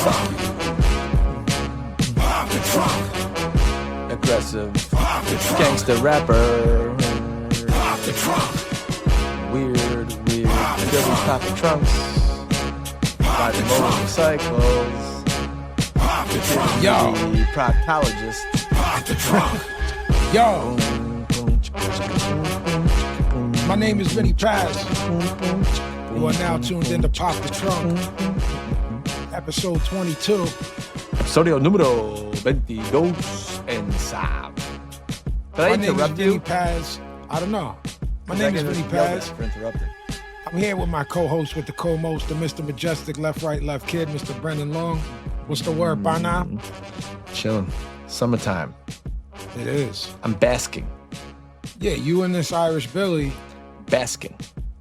trunk. Pop the trunk. Aggressive Pop the trunk. gangster rapper. Pop the trunk. Weird. Billy popping trunks. Riding motorcycles. Pop the trunk. Yo. The proctologist. Pop the trunk. Yo, my name is Vinnie Paz. You are now tuned in to Pop the Trunk, episode 22. Episodio número 22 en Sam. Did I My name is interrupt Vinnie you? Paz. I don't know. My name is Vinnie Paz. For interrupting. I'm here with my co-host with the co-most, the Mr. Majestic, left, right, left kid, Mr. Brendan Long. What's the word by now? Chilling. Summertime. It is. I'm basking. Yeah, you and this Irish Billy, Basking.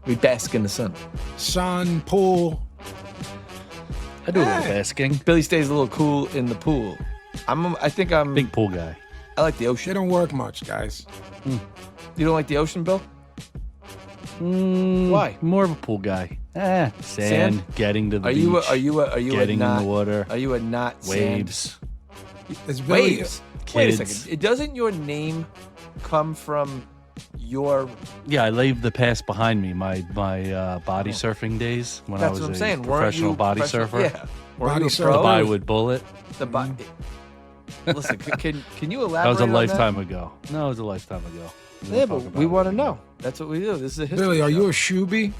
We bask in the sun. sun, pool. I do a little Hey. basking. Billy stays a little cool in the pool. I think I'm Big pool guy. I like the They ocean. don't work much, guys. You don't like the ocean, Bill? Why? More of a pool guy. Sand, Sand? getting to the Are beach. you a getting not, in the water? Are you a not Waves. It's Billy. Waves. Wait a Kids. second. It doesn't your name come from your? Yeah, I leave the past behind me. My body surfing days when I That's was what I'm a saying. Weren't professional you body professional- surfer. Yeah. Weren't Body you a surfer. pro? The Bywood Bullet. The body. Listen, can you elaborate? That was a on lifetime ago. No, it was a lifetime ago. We don't Yeah, talk but about we it want to anymore. know. That's what we do. This is a history. Billy, are show. you a shoebie?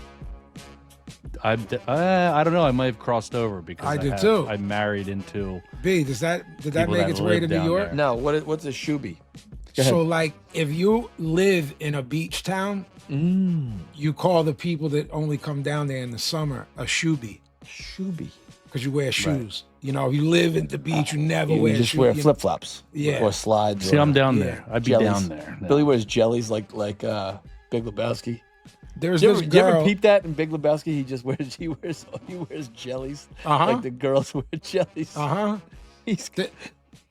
I don't know. I might have crossed over because I did too. I married into. B, did that People make that its way to live New down York? there. No, what's a shoebie? Go ahead. So, like, if you live in a beach town, you call the people that only come down there in the summer a shoebie Shoebie. because you wear shoes. You know, if you live at the beach, you never You wear just shoes. wear flip flops. Yeah. Or slides. See, or I'm down yeah, there. I'd be jellies. down there. Billy wears jellies like Big Lebowski. There's Do you, this ever, do you ever girl. peep that in Big Lebowski? He wears jellies. Uh-huh. Like the girls wear jellies. Uh-huh. He's, Th-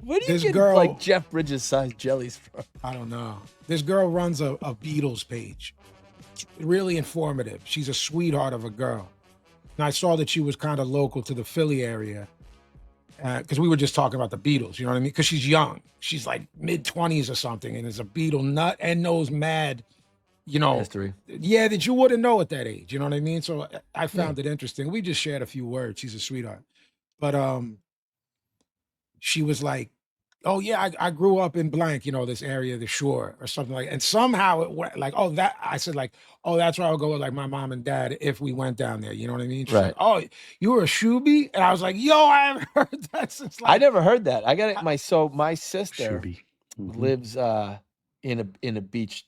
where do you this get girl- like Jeff Bridges sized jellies from? I don't know. This girl runs a Beatles page. Really informative. She's a sweetheart of a girl. And I saw that she was kind of local to the Philly area. Because we were just talking about the Beatles, you know what I mean? Because she's young. She's like mid-20s or something and is a Beatle nut and knows mad, you know. History. Yeah, that you wouldn't know at that age, you know what I mean? So I found it interesting. We just shared a few words. She's a sweetheart. But she was like, oh yeah, I grew up in blank, you know, this area, the shore or something like, and somehow it went like, oh, that I said like, oh, that's where I would go with like my mom and dad if we went down there. You know what I mean? She's Right. like, oh, you were a shoebie? And I was like, yo, I haven't heard that since I like never heard that. I got it. My sister Should be. lives in a beach,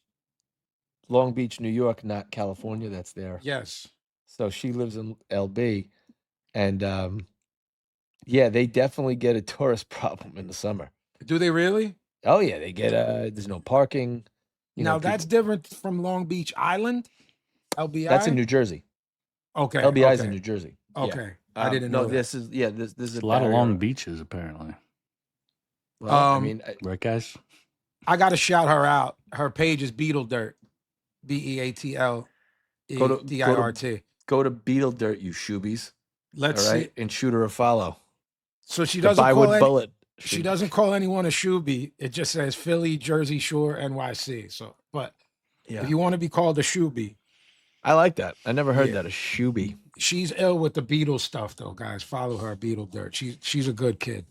Long Beach, New York, not California. That's there. yes. So she lives in LB, and yeah, they definitely get a tourist problem in the summer. Do they really? Oh yeah, they get there's no parking. You Now know, that's people- different from Long Beach Island, LBI. that's in New Jersey. Okay. LBI is okay, in New Jersey. Yeah. Okay. I didn't know. No, that. this is this is There's a lot of barrier. long beaches, apparently. Well, I Um, mean, Right, guys? I got to shout her out. Her page is Beetle Dirt, Go to- BEATLEDIRT. go to Beetle Dirt, you shoobies. Let's All see. right, and shoot her a follow. So she The doesn't call Bywood any, Bullet. she doesn't call anyone a shoebie. It just says Philly, Jersey Shore, NYC. So, but Yeah, if you want to be called a shoebie, I like that. I never heard Yeah. that a shoebie. she's ill with the Beatles stuff, though, guys. Follow her, Beetle Dirt. She's a good kid.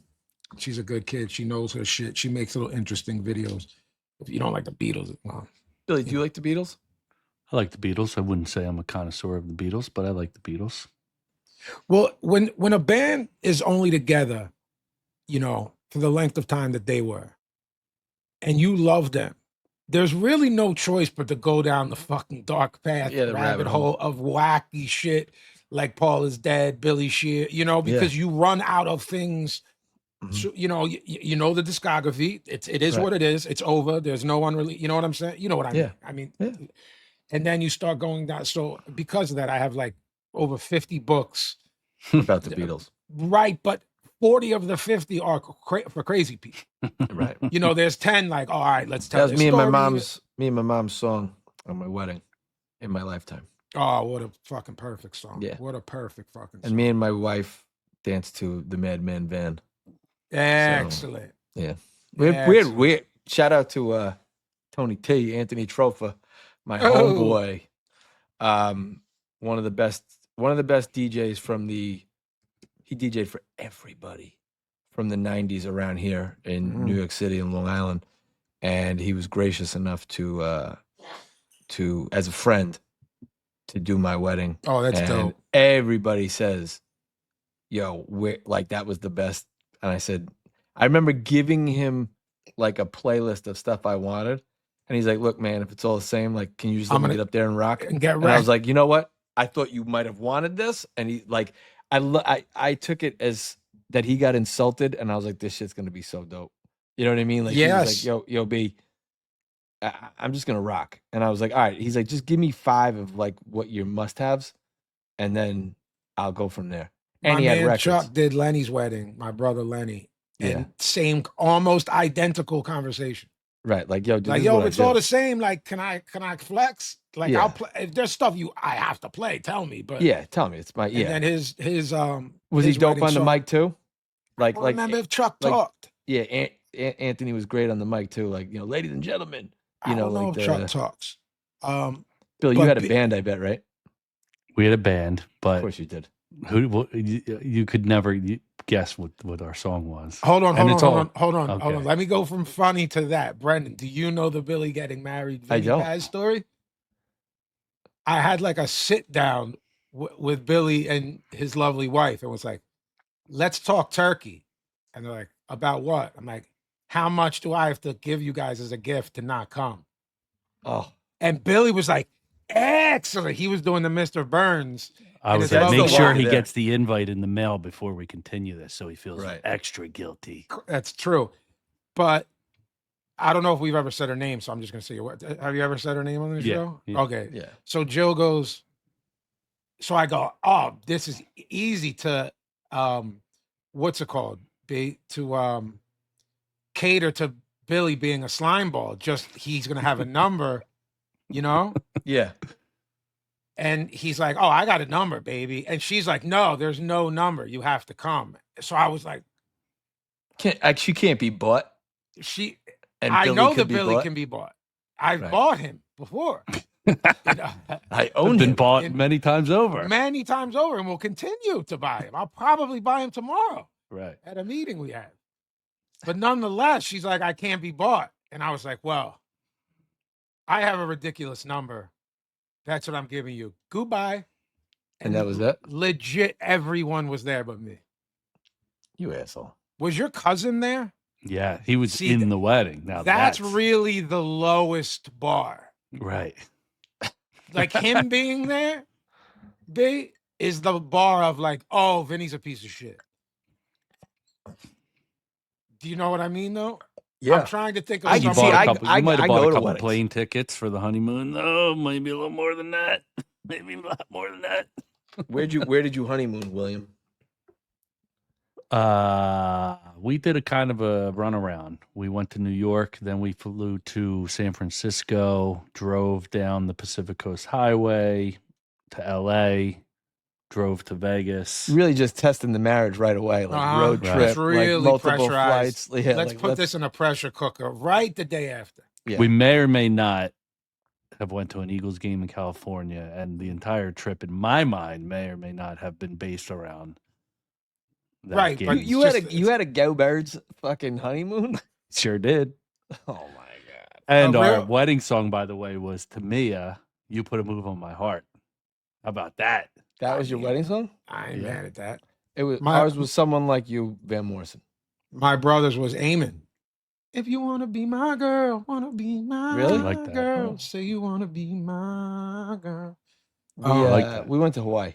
She's a good kid. She knows her shit. She makes little interesting videos. If you don't like the Beatles, well, Billy, do you like the Beatles? I like the Beatles. I wouldn't say I'm a connoisseur of the Beatles, but I like the Beatles. well, when a band is only together, you know, for the length of time that they were, and you love them, there's really no choice but to go down the fucking dark path, Yeah, the rabbit rabbit hole of wacky shit like Paul is Dead, Billy Shear, you know, because you run out of things. So, you know, you know the discography. It is Right. what it is. It's over. There's no unreleased. You know what I'm saying? You know what I mean? Yeah. I mean, Yeah. and then you start going down. So because of that, I have like over 50 books. About the Beatles, Right, but 40 of the 50 are for crazy people. right? You know, there's 10 like, all right, let's tell That was this me and my story. mom's song on my wedding, in my lifetime, Oh, what a fucking perfect song. Yeah. What a perfect fucking song. and me and my wife dance to the Madman Van. Excellent. Yeah. Excellent. We shout out to Tony T, Anthony Trofa, my Oh. homeboy. One of the best DJs from he DJ'd for everybody from the 90s around here in New York City and Long Island. And he was gracious enough to as a friend to do my wedding. Oh, that's and dope. Everybody says, yo, like that was the best. And I said, I remember giving him like a playlist of stuff I wanted. And he's like, look, man, if it's all the same, like, can you just let me get up there and rock? And get And I was right. like, you know what? I thought you might have wanted this. And he like, I took it as that he got insulted. And I was like, this shit's going to be so dope. You know what I mean? Like, he was Yes. like, yo, B, I'm just going to rock. And I was like, all right. He's like, just give me 5 of like what your must haves. And then I'll go from there. And My he had man records. Chuck did Lenny's wedding, my brother Lenny. And same, almost identical conversation. Right. Like, yo, dude, Like, this is yo, what I it's all do. the same. Like, can I flex? Like, Yeah. I'll play. If there's stuff I have to play, tell me. But Yeah, tell me. It's my, and yeah. then his Was he his dope wedding on the song- mic too? I don't remember if Chuck like- talked. Yeah, Anthony was great on the mic too. Like, you know, ladies and gentlemen, I don't know like if Chuck talks. Bill, you but had a Bi- band, I bet, right? We had a band, Of but course you did. you could never guess what our song was. Hold on. Okay. Let me go from funny to that. Brendan, do you know the Billy getting married I Vinnie don't. Paz story? I had like a sit down with Billy and his lovely wife and was like, let's talk turkey. And they're like, about what? I'm like, how much do I have to give you guys as a gift to not come? Oh, And Billy was like, excellent. He was doing the Mr. Burns. I and was his like, lovely make sure wife. he there. gets the invite in the mail before we continue this, so he feels Right. extra guilty. That's true. But I don't know if we've ever said her name, so I'm just going to say, what? Have you ever said her name on the Yeah, show? yeah. Okay. yeah. So Jill goes, so I go, oh, this is easy to, what's it called? To cater to Billy being a slime ball. Just he's going to have a number, you know? Yeah. And he's like, oh, I got a number, baby. And she's like, no, there's no number. You have to come. So I was like, She can't be bought. And I Billy know could that be Billy bought. can be bought. I've Right. bought him before. I own Been him. bought And- many times over. Many times over, and we'll continue to buy him. I'll probably buy him tomorrow Right. at a meeting we had. But nonetheless, she's like, I can't be bought. And I was like, well, I have a ridiculous number. That's what I'm giving you. Goodbye. And that was it? Legit, everyone was there but me. You asshole. Was your cousin there? Yeah, he was See, in the wedding. Now That's really the lowest bar. right. Like him being there, is the bar of like, oh, Vinny's a piece of shit. Do you know what I mean, though? Yeah. I'm trying to think of I You can something. see, bought a couple. You might I have go bought to a couple weddings. plane tickets for the honeymoon. Oh, maybe a little more than that. Maybe a lot more than that. Where did you honeymoon, William? We did a kind of a runaround. We went to New York, then we flew to San Francisco, drove down the Pacific Coast Highway to LA, drove to Vegas. Really just testing the marriage right away, like road Right. trip, It's really like multiple pressurized. flights. Yeah, Let's like, put this in a pressure cooker right the day after. Yeah. We may or may not have went to an Eagles game in California, and the entire trip, in my mind, may or may not have been based around that Right, game. but You had a Go Birds fucking honeymoon. Sure did. Oh my god! And A our real- wedding song, by the way, was Tamia, You Put a Move on My Heart. How about that? That was your wedding song. I ain't Yeah. mad at that. It was My- ours was someone like you, Van Morrison. My brother's was Amen. If you want to be my girl, want to be my Really? I like that. girl, Oh. say you want to be my girl. We, I like that. we went to Hawaii.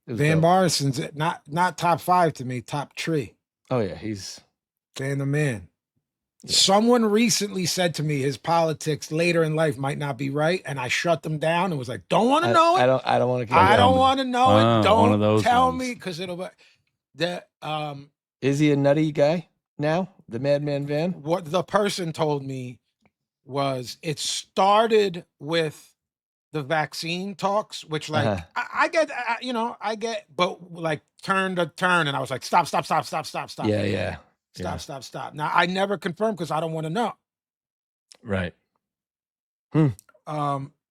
It was Van dope. Morrison's not top 5 to me, top 3. Oh yeah, he's Van the man. Yeah. Someone recently said to me his politics later in life might not be right, and I shut them down and was like, "Don't want to know it. I don't want to. I don't want to know Oh, it. Don't one of those tell ones. me because it'll be that." Is he a nutty guy now? The Madman Van. What the person told me was it started with the vaccine talks, which like Uh-huh. I get, I get, but like turn to turn, and I was like, stop. Yeah. Stop. Now I never confirmed because I don't want to know. Right. Well,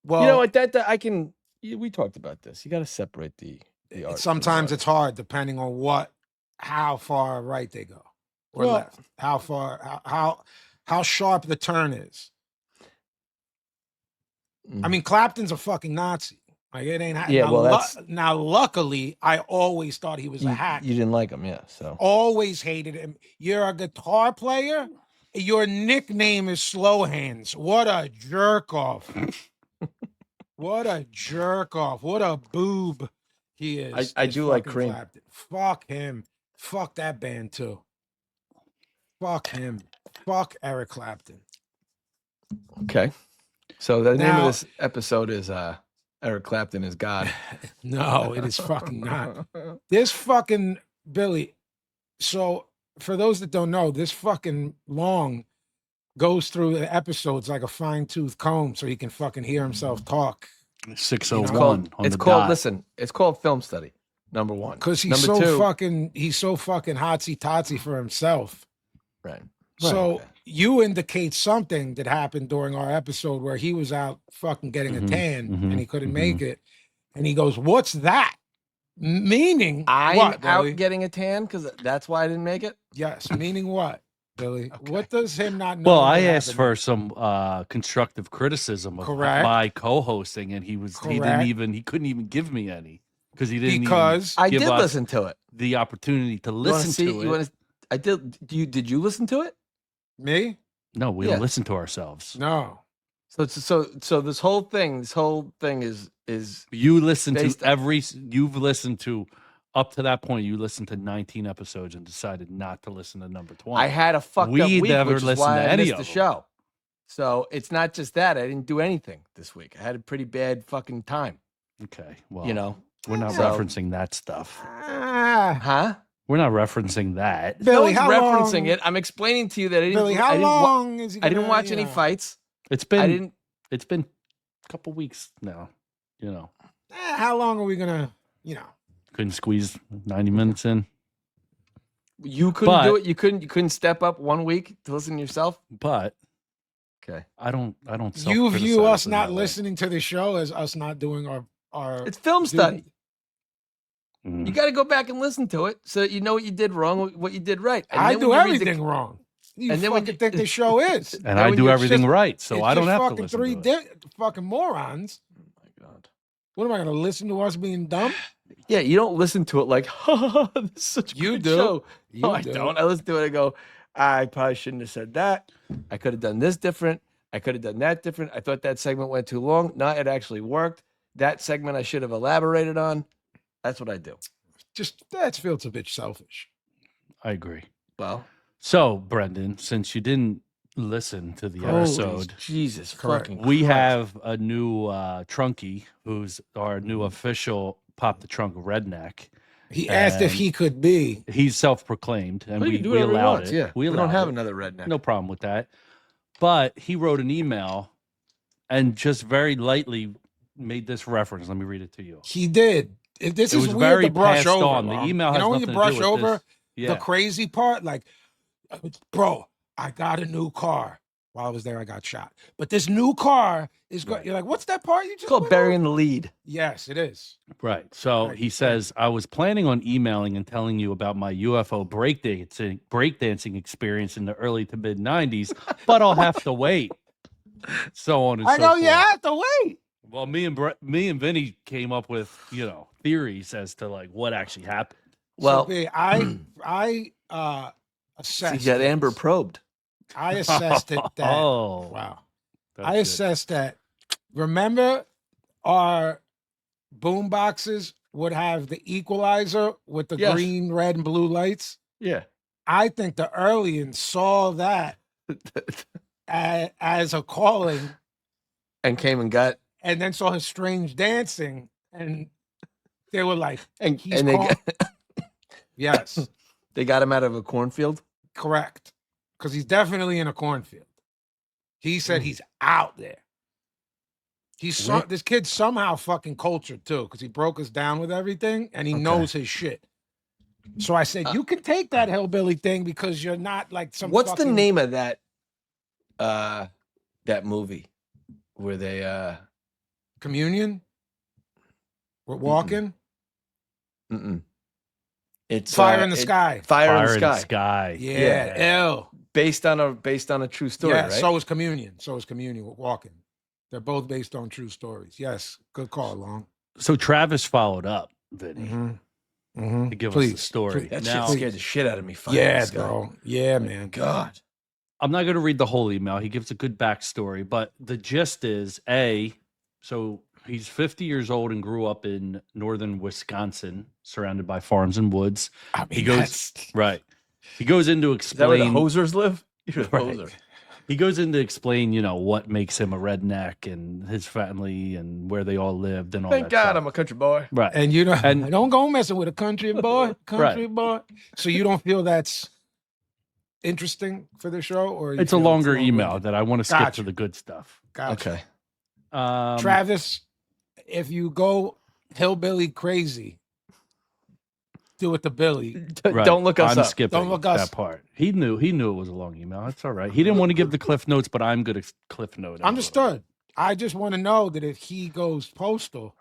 You know what? That I can. We talked about this. You got to separate the art. from the sometimes it's artist. hard depending on how far right they go or Well- left, how far, how sharp the turn is. I mean, Clapton's a fucking Nazi. Like it ain't. Yeah, now, well, that's- now. Luckily, I always thought he was a You, hack. you didn't like him, yeah. So Always hated him. You're a guitar player. Your nickname is Slow Hands. What a jerk off. What a jerk off. What a boob he is. I is do like fucking Cream. Clapton. Fuck him. Fuck that band too. Fuck him. Fuck Eric Clapton. okay. So the name Now- of this episode is Eric Clapton is God. No, it is fucking not. This fucking Billy. So for those that don't know, this fucking Long goes through the episodes like a fine-tooth comb so he can fucking hear himself talk. 601 It's called. on It's the called. dot. Listen. It's called film study. Number one. Because he's Number two, he's so fucking hotsy-totsy for himself. Right. So okay. you indicate something that happened during our episode where he was out fucking getting a tan and he couldn't make it. And he goes, "What's that?" Meaning I'm what, out Billy? getting a tan because that's why I didn't make it. Yes, meaning what, Billy? Okay. What does him not know? Well, I asked for some constructive criticism of Correct. my co-hosting, and he Correct. couldn't even give me any because he didn't because I give did us listen to it. the opportunity to You wanna listen see? to You it. wanna, I did. Did you listen to it? me, No, we Yeah. don't listen to ourselves. no. So this whole thing is You listen Based to you've listened to up to that point. You listened to 19 episodes and decided not to listen to number 20. I had a fucked up We week, never which is listened why to I any missed of the them. show. So it's not just that I didn't do anything this week. I had a pretty bad fucking time. Okay, well, You know, we're not So- referencing that stuff. huh? We're not referencing that. No Billy, one's how referencing long- it. I'm explaining to you that I didn't. Billy, I how didn't wa- long is he? I didn't gonna, watch you any know? fights. It's I been didn't. it's been a couple weeks now. You know, How long are we gonna? You know, couldn't squeeze 90 minutes in, You couldn't do But- it. You couldn't step up 1 week to listen to yourself. but Okay, I don't. you view self-criticize us in not that way. listening to the show as us not doing our. it's film study. Mhm. You got to go back and listen to it so that you know what you did wrong, what you did right. And I then when do you read the- everything wrong. You and then when fucking you- think the show is? And Then I when do you're everything just- right, so It's I don't just have to fucking listen three to it. fucking morons. Oh my God. What am I gonna listen to us being dumb? Yeah, you don't listen to it like, this is such a You great do. show. You No, I do. don't. I listen to it and go, I probably shouldn't have said that. I could have done this different. I could have done that different. I thought that segment went too long. No, it actually worked. That segment I should have elaborated on. That's what I do. Just that feels a bit selfish. I agree. Well, So, Brendan, since you didn't listen to the holy episode, Jesus Correct. fucking we Christ. have a new Trunky, who's our new official Pop the Trunk redneck. He asked if And- he could be. He's self-proclaimed, and Well, you we, can do we whatever he allowed wants, it. Yeah, We don't allowed have it. another redneck. No problem with that. But he wrote an email and just very lightly made this reference. Let me read it to you. He did. This It is was weird very to brush passed over. on. The Mom. email you has know when you nothing to brush do with over this. Yeah. the crazy part, like, bro, I got a new car. While I was there, I got shot. But this new car is going. Right. You're like, what's that part you just? It's called went burying the lead. over? Yes, it is. Right. So Right, he right. says, I was planning on emailing and telling you about my UFO breakdancing experience in the early to mid 90s, but I'll have to wait. So on and I so go, forth. you have to wait. Well, me and Vinny came up with, theories as to like what actually happened. Well, So, B, I see, assessed. you got Amber this. probed. I assessed it that. Oh, Wow. that's I good. assessed that. Remember, our boom boxes would have the equalizer with the Yes. green, red, and blue lights. Yeah. I think the Earlians saw that as a calling, And came and got and then saw his strange dancing, and they were like, and He's they call- "Yes, they got him out of a cornfield. correct," because he's definitely in a cornfield. He said he's out there. This kid's somehow fucking cultured too, because he broke us down with everything and he knows his shit. So I said, you can take that hillbilly thing because you're not like some. What's the name of that that movie where they Communion? We're walking. It's Fire in the Sky. Fire in the Sky. Yeah, L. Based on a true story, Yeah, right? so is Communion. We're walking. They're both based on true stories. Yes, good call, Long. So Travis followed up, Vinny, to give us the story. That Now, shit scared the shit out of me. Fire in the Sky. bro. Yeah, man. God. I'm not going to read the whole email. He gives a good backstory, but the gist is so he's 50 years old and grew up in northern Wisconsin, surrounded by farms and woods. I mean, He goes right. He goes into Is that where the explain. hosers live? You're a Right. hoser. He goes in to explain, what makes him a redneck and his family and where they all lived and all Thank that God stuff. I'm a country boy. Right. And And- don't go messing with a country boy, boy. So you don't feel that's interesting for the show, or you It's a feel longer long-winded? email that I want to skip Gotcha. to the good stuff. Gotcha. Okay. Travis, if you go hillbilly crazy, do it to Billy. Right. Don't look us I'm up. skipping Don't look us- that part. He knew it was a long email. That's all right. He didn't want to give the cliff notes, but I'm good at cliff note. Understood. I just want to know that if he goes postal,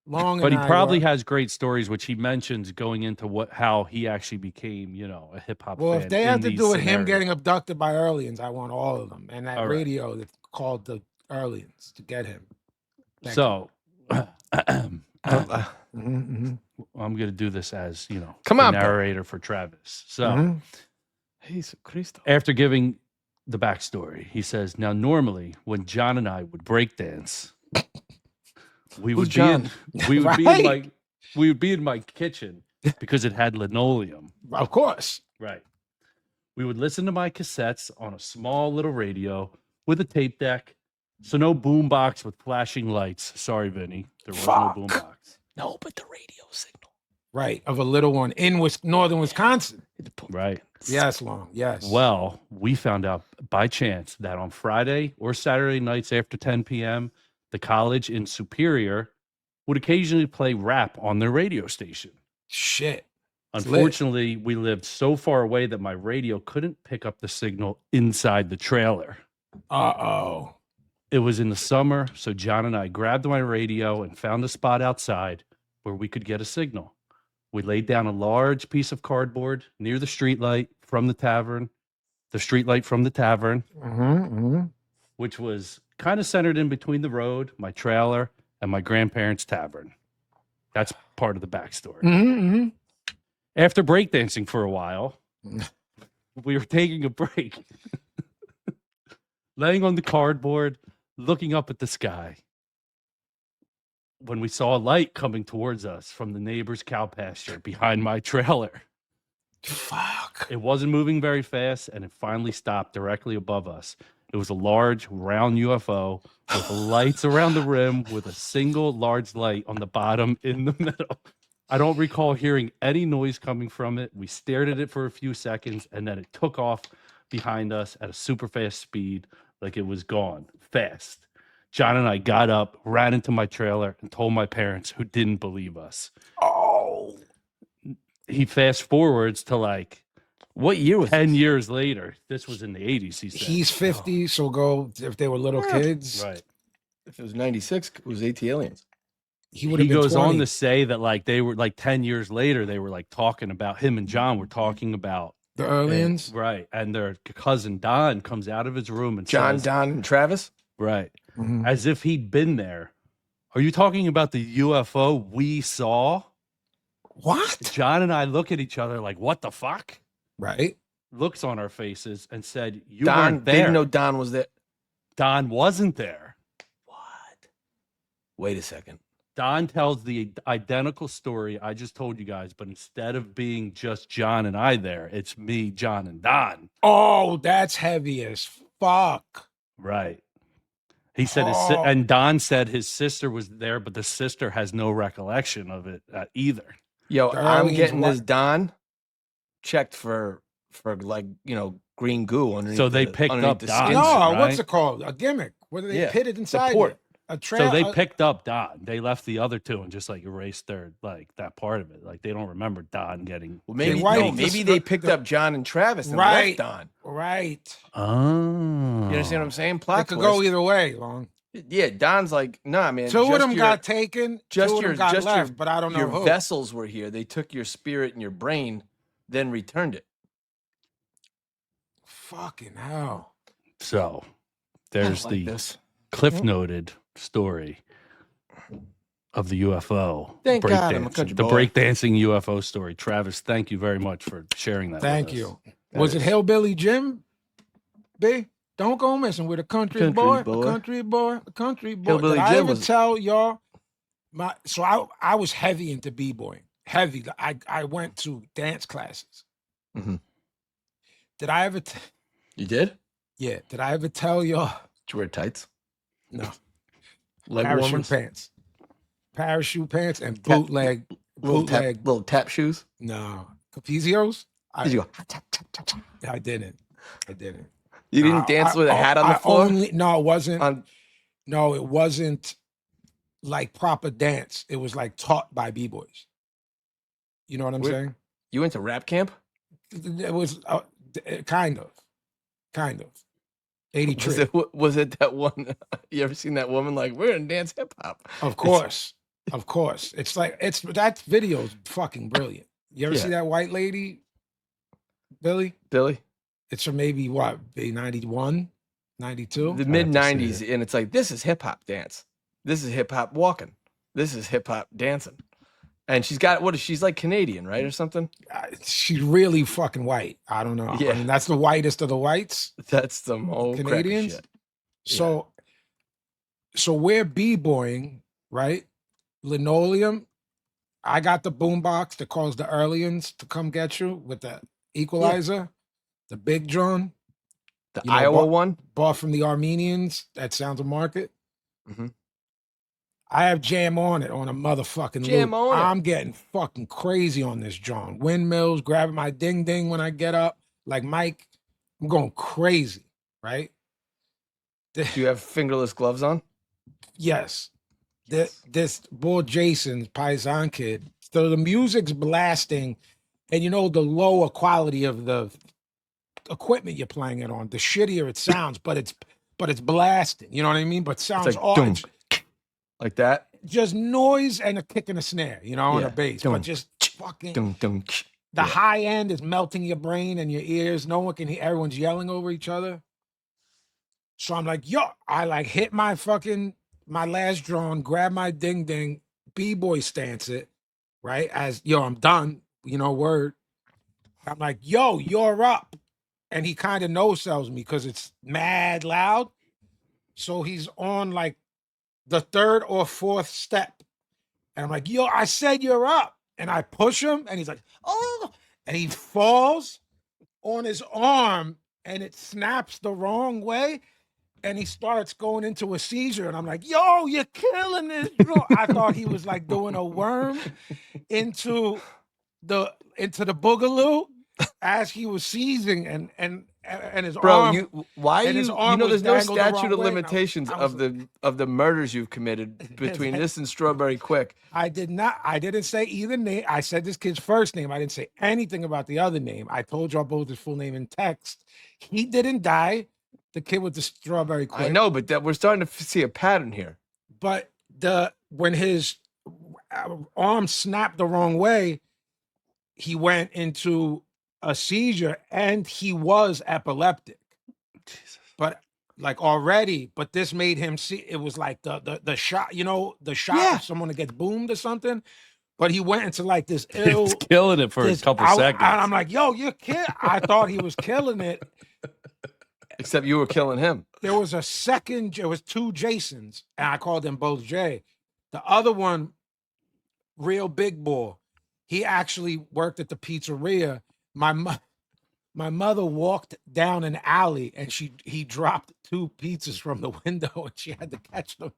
Long, But he and I probably were- has great stories, which he mentions going into how he actually became, a hip hop. Well, fan if they in have to these do with him scenarios. getting abducted by aliens, I want all of them, and that All right. radio that called the aliens to get him. Thank So, Mhm, mhm, I'm going to do this as Come the on, bro. narrator for Travis. So. mhm. Jesus Christ. After giving the backstory, he says, "Now, normally when John and I would break dance, we would be in, Right. we would be in my kitchen because it had linoleum. Of course. Right. We would listen to my cassettes on a small little radio with a tape deck, so no boombox with flashing lights. Sorry, Vinny, there was Fuck. no boombox. No, but the radio signal. Right. Of a little one in northern Wisconsin. Right. Yes, Long. Yes. Well, we found out by chance that on Friday or Saturday nights after 10 p.m., the college in Superior would occasionally play rap on their radio station. Shit. It's lit. Unfortunately, we lived so far away that my radio couldn't pick up the signal inside the trailer. Uh-oh. It was in the summer, so John and I grabbed my radio and found a spot outside where we could get a signal. We laid down a large piece of cardboard near the streetlight from the tavern, which was kind of centered in between the road, my trailer, and my grandparents' tavern. That's part of the backstory. Mm-hmm. After breakdancing for a while, we were taking a break, laying on the cardboard, looking up at the sky, when we saw a light coming towards us from the neighbor's cow pasture behind my trailer. Fuck. It wasn't moving very fast, and it finally stopped directly above us. It was a large, round UFO with lights around the rim with a single large light on the bottom in the middle. I don't recall hearing any noise coming from it. We stared at it for a few seconds, and then it took off behind us at a super fast speed, like it was gone, fast. John and I got up, ran into my trailer, and told my parents, who didn't believe us. Oh. He fast forwards to What year was 10 years later. This was in the 80s, he said. He's 50, so go if they were little kids. Right. If it was 96, it was AT Aliens. He would have He been goes 20. on to say that they were 10 years later, they were talking about him and John were talking about the aliens. right. And their cousin Don comes out of his room and John, says, Don, and Travis. right, Mhm. as if he'd been there. Are you talking about the UFO we saw? What? John and I look at each other like, what the fuck? Right. Looks on our faces and said, you Don, weren't they there. didn't know Don was there. Don wasn't there. What? Wait a second. Don tells the identical story I just told you guys, but instead of being just John and I there, it's me, John, and Don. Oh, that's heavy as fuck. Right. He said, Oh. and Don said his sister was there, but the sister has no recollection of it either. Yo, The I'm aliens getting this what? Don checked for green goo underneath. So they the- picked underneath up the Don. skin No, suit. right? what's it called? A gimmick. What are they Yeah, pitted The inside? port. So they picked up Don. They left the other two and just like erased their that part of it. Like they don't remember Don getting. Well, maybe white- maybe they picked up John and Travis and right, left Don. right. Oh, You understand what I'm saying? It Plot could twist. go either way, Long. Yeah, Don's like, nah, man. Two of just them your- got taken. just Two of your them got just left, your, but I don't know your who. vessels were here. They took your spirit and your brain, then returned it. Fucking hell. So there's like the this. cliff noted story of the UFO. Thank God I'm a breakdancing. country The boy. breakdancing UFO story. Travis, thank you very much for sharing that. Thank with us. you. Was it Hillbilly Jim? B? Don't go messing with a country boy. A country boy. A country boy. Hillbilly Did I Jim ever was- tell y'all? I was heavy into b-boying. Heavy. I went to dance classes. Mhm. Did I ever? You did? Yeah. Did I ever tell y'all? Did you wear tights? No. Leg Parachute warmers? pants. Parachute pants and bootleg. Little tap shoes? No. Capizios? Did you go? I didn't. I didn't. You didn't dance with a hat on the floor? No, it wasn't. On- No, it wasn't like proper dance. It was like taught by b-boys. You know what I'm saying? You went to rap camp? It was kind of. 80 trick. Was it that one? You ever seen that woman like, we're gonna dance hip hop? Of course. Of course. It's like that video's fucking brilliant. You ever Yeah. see that white lady, Billy? Billy? It's from maybe what, 91, 92? The mid 90s, and it's like, this is hip hop dance. This is hip hop walking. This is hip hop dancing. And she's got she's like Canadian, right? Or something? She's really fucking white. I don't know. Yeah. I mean, that's the whitest of the whites. That's some old Canadians. Shit. So we're b-boying, right? Linoleum. I got the boombox that calls the Earlians to come get you with the equalizer, the big drum. The You know, Iowa one? Bought from the Armenians at Sounds of Market. Mhm. I have jam on it on a motherfucking Jam loop. on it. I'm getting fucking crazy on this drum. Windmills, grabbing my ding ding when I get up. Like Mike, I'm going crazy, right? Do you have fingerless gloves on? Yes. Yes. This boy Jason, Paisan kid. So the music's blasting, and you know the lower quality of the equipment you're playing it on, the shittier it sounds, but it's blasting. You know what I mean? But sounds like all dunk. Like that? just noise and a kick and a snare, you know, and Yeah. a bass. Dunk. But just fucking Dun, dun, the yeah. high end is melting your brain and your ears. No one can hear. Everyone's yelling over each other. So I'm like, yo, I like hit my last drone, grab my ding ding, b-boy stance it, right? As yo, I'm done, you know, word. I'm like, yo, you're up. And he kind of no-sells me because it's mad loud. So he's on like the third or fourth step. And I'm like, yo, I said you're up. And I push him and he's like, oh, and he falls on his arm and it snaps the wrong way. And he starts going into a seizure. And I'm like, yo, you're killing this, bro. I thought he was like doing a worm into the boogaloo as he was seizing and his arm. Why and his you arm know was there's no dangled the wrong statute of way, and I limitations was of the murders you've committed between this and Strawberry Quick. I didn't say either name. I said this kid's first name. I didn't say anything about the other name. I told y'all both his full name in text. He didn't die. The kid with the strawberry quick. I know, but that we're starting to see a pattern here. But when his arm snapped the wrong way, he went into a seizure and he was epileptic. Jesus. But like already, but this made him see it was like the shot, you know, the shot Yeah. of someone that gets boomed or something. But he went into like this He ill. was killing it for a couple seconds. I'm like, yo, you're kid. I thought he was killing it. Except you were killing him. There was two Jasons, and I called them both Jay. The other one, real big boy, he actually worked at the pizzeria. My mother walked down an alley, and he dropped 2 pizzas from the window, and she had to catch them.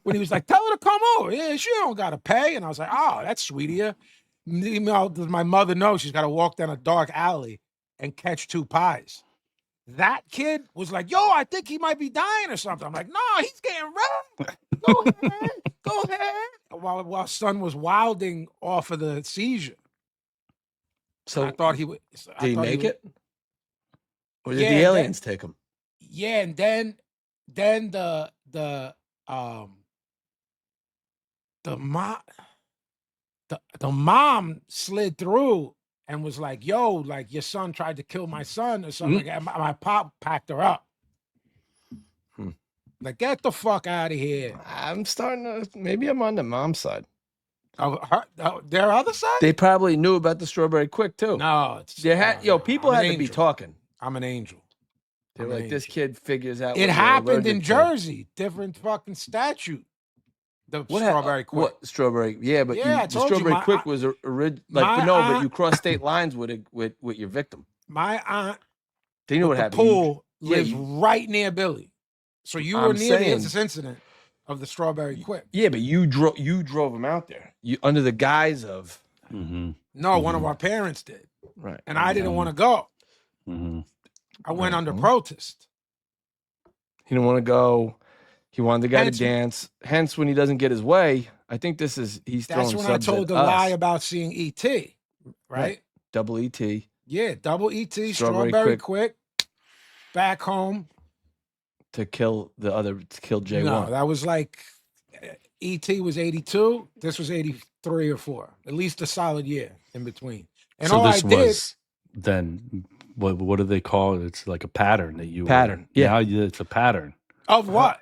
When he was like, tell her to come over. Yeah, she don't got to pay. And I was like, oh, that's sweet of you. Meanwhile, does my mother know she's got to walk down a dark alley and catch 2 pies? That kid was like, yo, I think he might be dying or something. I'm like, no, he's getting wrecked. Go ahead. Go ahead. While son was wilding off of the seizure. So I thought he would. did he make it? Or did Yeah, the that- aliens take him? Yeah, and then the mom slid through and was like, yo, like your son tried to kill my son or something like that. My pop packed her up. Like, get the fuck out of here. I'm starting to, maybe I'm on the mom's side. Their other side? They probably knew about the strawberry quick too. No, it's people I'm had an to be angel. talking. I'm an angel. They were I'm an like, this angel. kid figures out. It what you're happened in allergic to. Jersey. Different fucking statute. The strawberry quick. What strawberry? Yeah, but Yeah, I the told you, strawberry my quick aunt- was but my no, but aunt- you cross state lines with your victim. My aunt, They knew what the happened. You- pool yeah, lives you- right near Billy. So you were I'm near saying- this incident of the strawberry quick. Yeah, but you drove him out there. You under the guise of No, one of our parents did. right, And I didn't want to go. I went under protest. He didn't want to go. He wanted the guy Hence- to dance. Hence, when he doesn't get his way, I think he's That's throwing when I subs told at the us. lie about seeing ET. Right? Double ET. Yeah, double ET, Strawberry strawberry quick. quick, back home. to kill J1. No, that was like ET was 82. This was 83 or 4. At least a solid year in between. And So all this I did, was then what do they call it? It's like a pattern that you Pattern, yeah. Now it's a pattern. of what?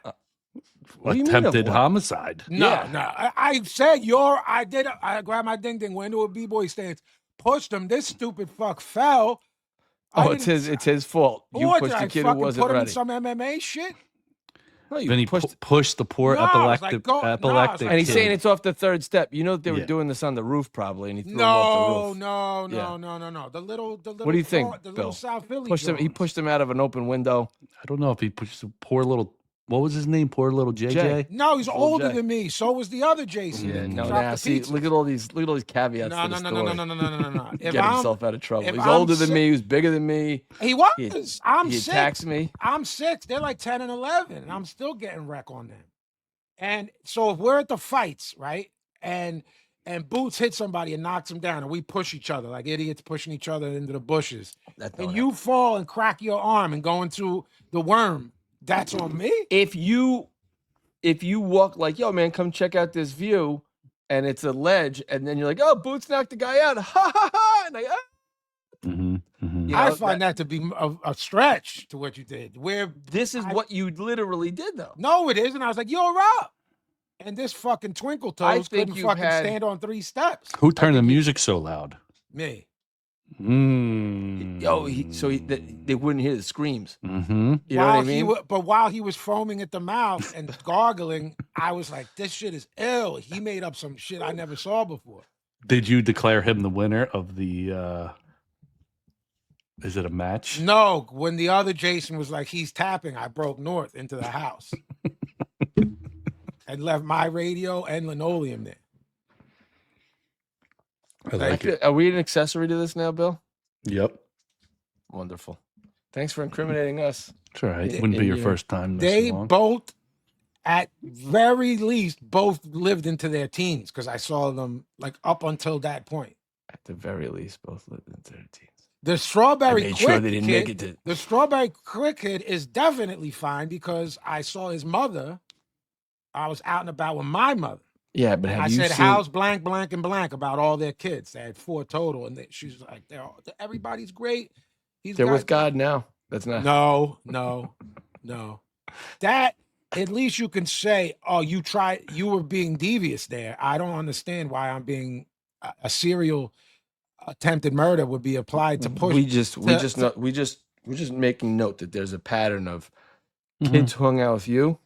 What do you mean of Attempted what? homicide. No, Yeah. no. I said I grabbed my ding ding, went into a b-boy stance, pushed him. This stupid fuck fell. Oh, it's his fault. You What, pushed did the I kid who fucking wasn't put him in ready. some MMA shit? No, you Vinny pushed. pushed the poor No, I was epileptic like, epileptic And he's kid. saying it's off the third step. You know that they were Yeah. doing this on the roof probably, and he threw him off the No, roof. no, Yeah. no. The little. What do you think, the Bill? little South Philly. He joints. pushed him out of an open window. I don't know if he pushed the poor little. What was his name? Poor little JJ. Jay. No, he's Little older Jay. than me. So was the other Jason. Yeah, He no, dropped nah, the see, pizza. look at all these caveats No, to no, the no, story. no. If Get I'm, himself out of trouble. if He's I'm older than sick- me. He's bigger than me. he was. I'm He 6. attacks me. I'm 6. They're like 10 and 11, and I'm still getting wreck on them. And so if we're at the fights, right, and Boots hits somebody and knocks him down, and we push each other like idiots pushing each other into the bushes, That's and you fall and crack your arm and go into the worm, that's on me. if you walk like, yo, man, come check out this view, and it's a ledge, and then you're like, oh, Boots knocked the guy out, ha ha ha, and like, Mm-hmm, mm-hmm. You I know, find that to be a stretch to what you did. Where this is what you literally did, though. no, it isn't. I was like, you're up. And this fucking Twinkle I Toes think couldn't you've fucking had- stand on 3 steps. Who turned the music so loud? Me. Yo, they wouldn't hear the screams. Mm-hmm. You know what I mean? But while he was foaming at the mouth and gargling, I was like, this shit is ill. He made up some shit I never saw before. Did you declare him the winner of the? Is it a match? No, when the other Jason was like, he's tapping, I broke north into the house and left my radio and linoleum there. I like it. Are we an accessory to this now, Bill? Yep. Wonderful. Thanks for incriminating us. It's all right. They- Wouldn't be your you- first time. They This long. both, at very least, both lived into their teens because I saw them like up until that point. At the very least, both lived in 13. The I strawberry made quick sure they didn't kid, make it to. the strawberry quick kid is definitely fine because I saw his mother. I was out and about with my mother. Yeah, but have I you said, seen? how's blank, blank, and blank about all their kids? They had 4 total. And she's like, everybody's great. They're with God now. That's not. No. That, at least you can say, oh, you were being devious there. I don't understand why I'm being a serial attempted murder would be applied to push. We're just making note that there's a pattern of kids who hung out with you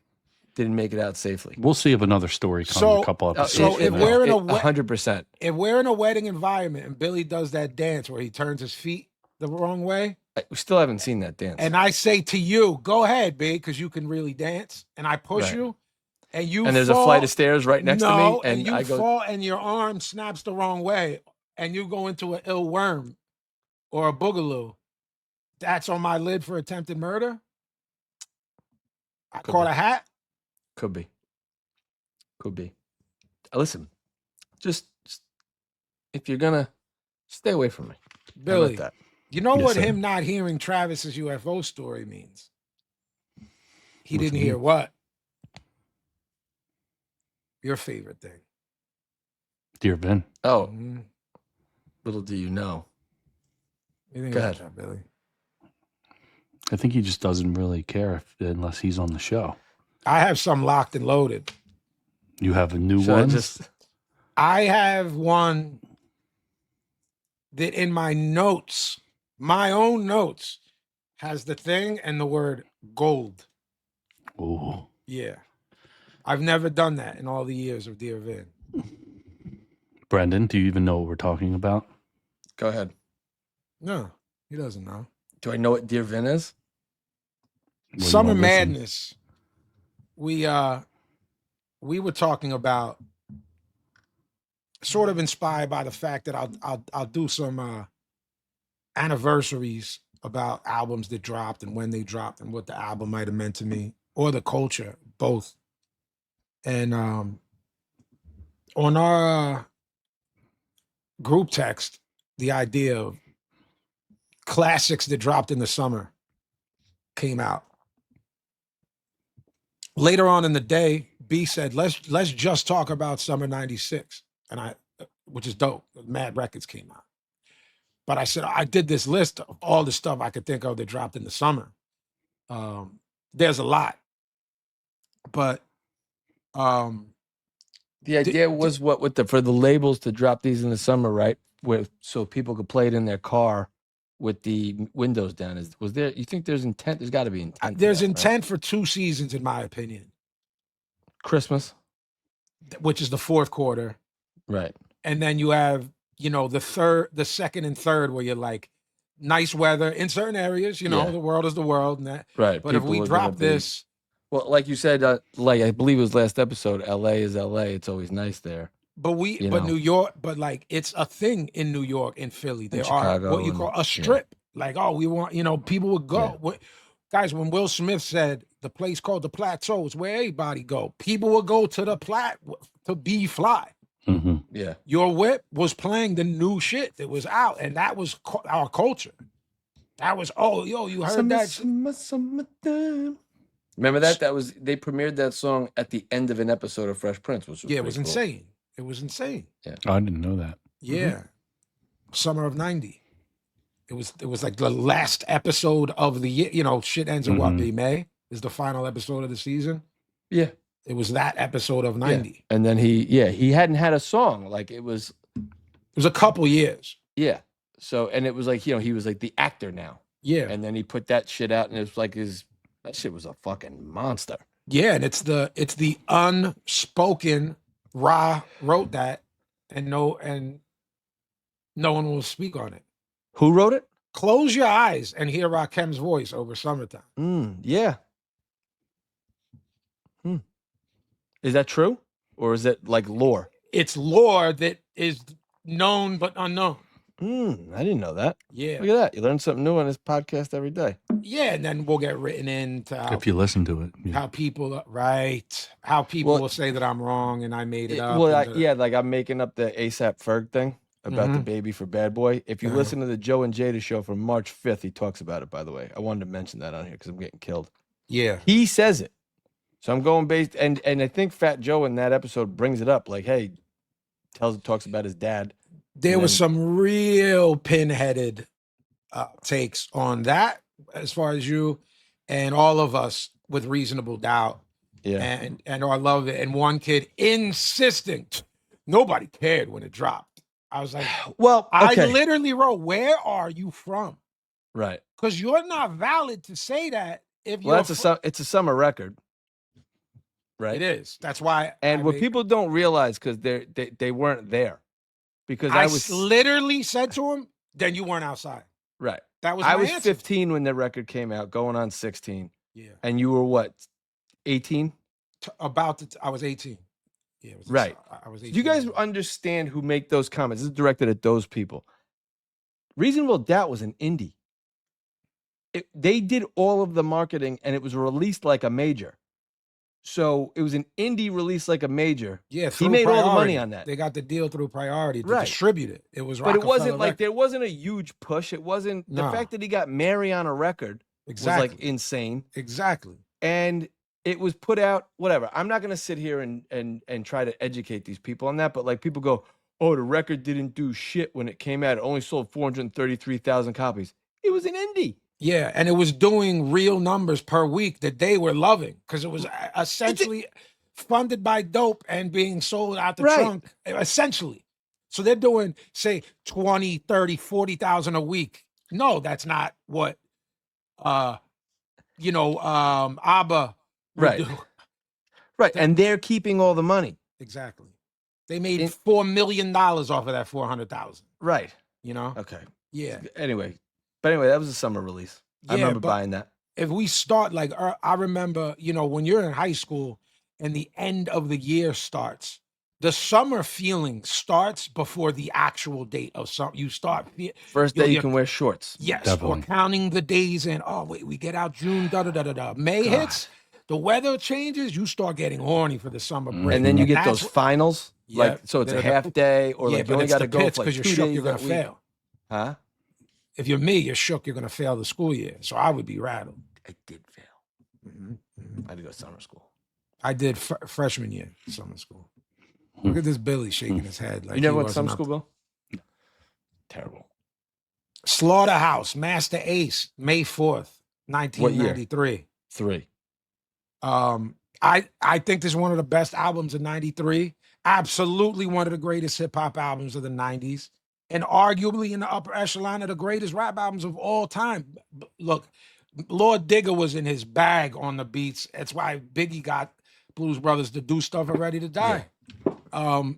didn't make it out safely. We'll see if another story comes So- a couple episodes. so from if now. we're in a 100%. If we're in a wedding environment and Billy does that dance where he turns his feet the wrong way, We still haven't seen that dance. and I say to you, go ahead, big, because you can really dance, and I push Right. you, and you and there's fall, a flight of stairs right next to me, and and you I go. fall, and your arm snaps the wrong way, and you go into an ill worm or a boogaloo. That's on my lid for attempted murder. I Could caught be. a hat. Could be. Could be. Listen, just if you're gonna stay away from me. How about Billy, that? you know Yes, what sir. him not hearing Travis's UFO story means? He What's didn't it hear mean? what? Your favorite thing. Dear Vin. Oh, Mhm. little do you know. You think Go about ahead. that, Billy? I think he just doesn't really care unless he's on the show. I have some locked and loaded. You have a new Should I one. just I have one that in my notes, my own notes, has the thing and the word gold. Oh, Yeah. I've never done that in all the years of Dear Vin. Brendan, do you even know what we're talking about? go ahead? No, he doesn't know. Do I know what Dear Vin is? Well, you Summer wanna listen? Madness. We were talking about, sort of inspired by the fact that I'll do some anniversaries about albums that dropped and when they dropped and what the album might have meant to me or the culture, both. And on our group text, the idea of classics that dropped in the summer came out. Later on in the day, B said, let's just talk about summer 96. And which is dope. Mad Records came out. But I said, I did this list of all the stuff I could think of that dropped in the summer. There's a lot. But The idea was what with for the labels to drop these in the summer, right? So people could play it in their car with the windows down. Was there? You think there's intent? There's got to be intent. to there's that, right? intent for 2 seasons, in my opinion, Christmas, which is the fourth quarter. right? And then you have, the second and third where you're like, nice weather in certain areas, Yeah. the world is the world and that. Right. But if People we are gonna drop be- this, well, like you said, like I believe it was last episode, LA is LA. It's always nice there. but New York, but like it's a thing in New York and Philly. There are Chicago what you and- call a strip. Like, oh, we want, people would go. Guys, when Will Smith said the place called the Plateau is where everybody go, people would go to the to be fly. Mm-hmm. Yeah. Your Whip was playing the new shit that was out, and that was our culture. That was, you heard that? Summertime. Remember that? They premiered that song at the end of an episode of Fresh Prince, which was Yeah, it was pretty cool. insane. It was insane. Oh, I didn't know that. Yeah. Summer of 90. It was like the last episode of the year. Shit ends in what, Mhm. May? Is the final episode of the season. Yeah. It was that episode of Yeah. 90. And then he hadn't had a song. Like it was, It was a couple years. yeah. So, and it was like, he was like the actor now. Yeah. And then he put that shit out, and it's like that shit was a fucking monster. Yeah, and it's the unspoken. Ra wrote that, and no one will speak on it. Who wrote it? Close your eyes and hear Rakem's voice over Summertime. Yeah. Is that true? Or is it like lore? It's lore that is known but unknown. I didn't know that. Yeah. Look at that. You learn something new on this podcast every day. Yeah, and then we'll get written into If you listen to it. Yeah. how people Well, will say that I'm wrong and I made it up. Well, and like I'm making up the ASAP Ferg thing about the baby for Bad Boy. If you Uh-huh. listen to the Joe and Jada show from March 5th, he talks about it, by the way. I wanted to mention that on here because I'm getting killed. yeah. He says it. So I'm going based, and I think Fat Joe in that episode brings it up, like, hey, talks about his dad. There And was then- some real pinheaded takes on that, as far as you and all of us with reasonable doubt. Yeah. And I love it. And one kid insisting, nobody cared when it dropped. I was like, Well, okay. I literally wrote, where are you from? Right. Because you're not valid to say that if you're Well, it's a summer record. Right. It is. That's why. And what people don't realize, because they weren't there. Because I I was literally said to him, then you weren't outside. right. That was I my was answer. 15 when the record came out, going on 16. Yeah. And you were what, 18? I was 18. Yeah. It was Right. I was 18. Do you guys understand who make those comments? This is directed at those people. Reasonable Doubt was an indie. they did all of the marketing, and it was released like a major. So it was an indie release like a major. Yeah, He made all the money on that. They got the deal through Priority to Right. distribute it. It was But it wasn't Rockefeller like Records. there wasn't a huge push. It wasn't the No. fact that he got Mary on a record Exactly. was like insane. Exactly. And it was put out, whatever. I'm not gonna sit here and try to educate these people on that, but like people go, oh, the record didn't do shit when it came out. It only sold 433,000 copies. It was an indie. Yeah, and it was doing real numbers per week that they were loving because it was essentially funded by dope and being sold out the Right. trunk, essentially. So they're doing, say, 20, 30, 40,000 a week. No, that's not what, ABBA would Right. do. Right. And they're keeping all the money. Exactly. They made $4 million off of that 400,000. Right. You know? Okay. Yeah. Anyway, that was a summer release. I Yeah, remember but buying that. If we start like, I remember, when you're in high school and the end of the year starts, the summer feeling starts before the actual date of summer. You start First day you you're- can wear shorts. yes, Definitely. or counting the days and wait, we get out June, May God. hits, the weather changes, you start getting horny for the summer break. And then you get that's those finals. Yeah, Like, so it's a the- half day, or yeah, like you but only it's got the to go pits for like 'cause you're 2 shook days you're gonna that week. fail. Huh? If you're me, you're shook you're gonna fail the school year. So I would be rattled. I did fail. Mhm. I had to go to summer school. I did freshman year summer school. Look at this Billy shaking his head. Like You never he went to summer wasn't school, up. Bill? Terrible. Slaughterhouse, Master Ace, May 4th, 1993. 3. I think this is one of the best albums of 93. Absolutely one of the greatest hip hop albums of the 90s. And arguably in the upper echelon of the greatest rap albums of all time. Look, Lord Digger was in his bag on the beats. That's why Biggie got Blues Brothers to do stuff and Ready to Die.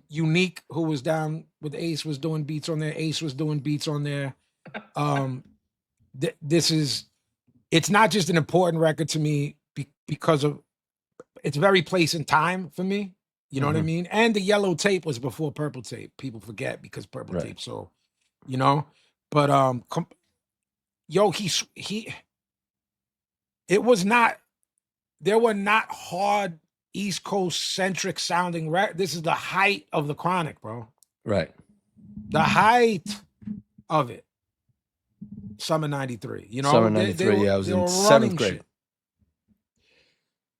Unique, who was down with Ace, was doing beats on there. Ace was doing beats on there. It's not just an important record to me because of it's very place and time for me. You know what I mean? And the yellow tape was before purple tape. People forget because purple Right. tape. So, but it was not. There were not hard East Coast centric sounding rap. This is the height of the Chronic, bro. Right. The height of it. Summer 93. Summer 93, I was in 7th grade.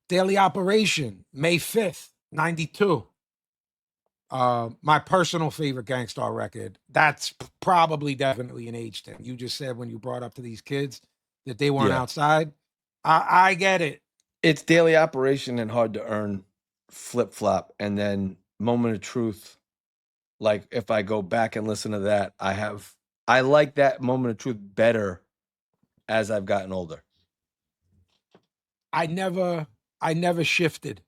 Daily Operation, May 5th, 92. My personal favorite Gangstar record. That's probably definitely an age thing. You just said when you brought up to these kids that they weren't Yeah. outside. I get it. It's Daily Operation and Hard to Earn, Flip Flop, and then Moment of Truth. Like, if I go back and listen to that, I like that Moment of Truth better as I've gotten older. I never shifted.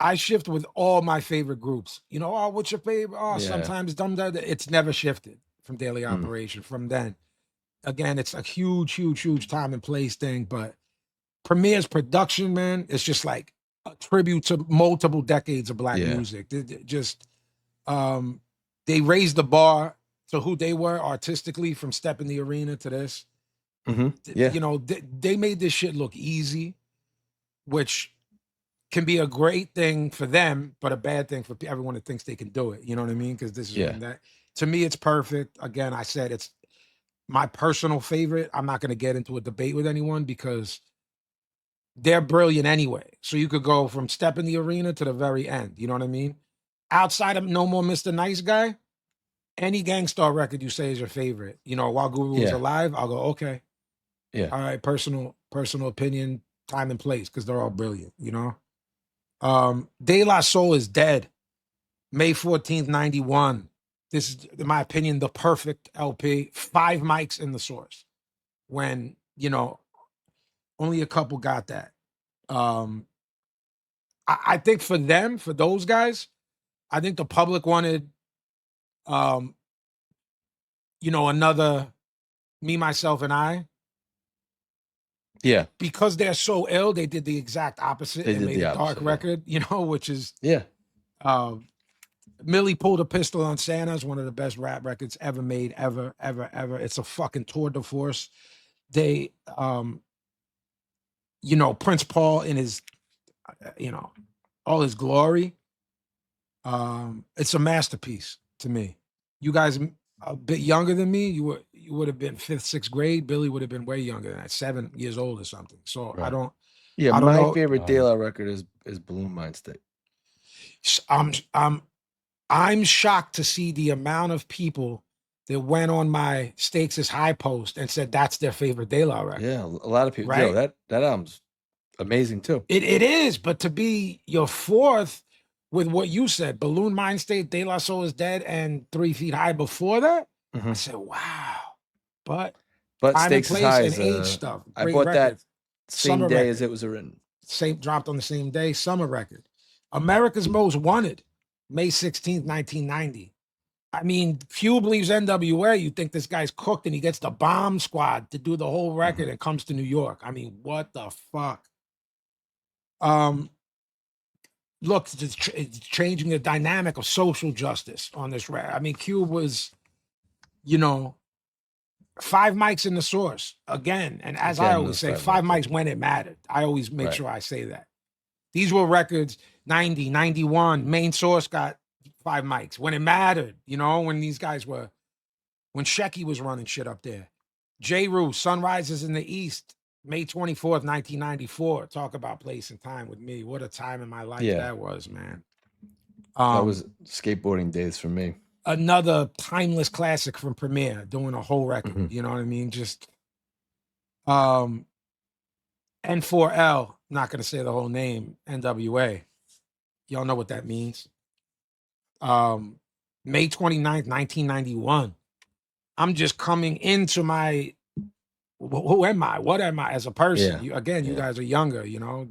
I shift with all my favorite groups. What's your favorite? Yeah. Sometimes it's never shifted from Daily Operation from then. Again, it's a huge, huge, huge time and place thing, but Premier's production, man, it's just like a tribute to multiple decades of black music. They raised the bar to who they were artistically from Step in the Arena to this. Yeah. They made this shit look easy, which can be a great thing for them, but a bad thing for everyone that thinks they can do it. You know what I mean? Because this is that. To me, it's perfect. Again, I said it's my personal favorite. I'm not going to get into a debate with anyone because they're brilliant anyway. So you could go from Step in the Arena to the very end. You know what I mean? Outside of No More Mr. Nice Guy, any Gangstar record you say is your favorite. While Guru was alive, I'll go, okay. Yeah. All right, personal opinion, time and place, because they're all brilliant, De La Soul is dead. May 14th, 91. This is, in my opinion, the perfect LP. 5 mics in the source. When, only a couple got that. I think for those guys, I think the public wanted, another Me, Myself, and I. Yeah. Because they're so ill, they did the exact opposite. They made a dark record, which is Millie Pulled a Pistol on Santa is one of the best rap records ever made, ever, ever, ever. It's a fucking tour de force. they, you know, Prince Paul in his, you know, all his glory. It's a masterpiece to me. You guys a bit younger than me. You would have been 5th, 6th grade. Billy would have been way younger than that, 7 years old or something. So Right. I don't Yeah, I don't my know. favorite De La record is Balloon Mind State. I'm shocked to see the amount of people that went on my Stakes' high post and said that's their favorite De La record. Yeah, a lot of people. Right? Yo, that album's amazing too. It is, but to be your 4th with what you said, Balloon Mind State, De La Soul is Dead, and 3 Feet High before that, I said, wow. But time and Stakes is place High and is age stuff. I Great bought record. that same Summer day record. as it was written. Same dropped on the same day. Summer record. America's Most Wanted, May 16th, 1990. I mean, few believes NWA. You think this guy's cooked and he gets the Bomb Squad to do the whole record and comes to New York. I mean, what the fuck? Look, it's changing the dynamic of social justice on this record. I mean, Cube was, you know, 5 mics in the source again. And as I Again, always those say, 5 5 mics, mics when it mattered. I always make Right. sure I say that. These were records 90, 91. Main Source got 5 mics when it mattered, you know, when these guys were, when Shecky was running shit up there. J. Rue, Sunrises in the East, May 24th, 1994. Talk about place and time with me. What a time in my life Yeah. that was, man. That was skateboarding days for me. Another timeless classic from Premiere, doing a whole record. You know what I mean? Just N4L, not gonna say the whole name, NWA. Y'all know what that means. May 29th, 1991. I'm just coming into my, who am I? What am I as a person? Yeah. You guys are younger, you know.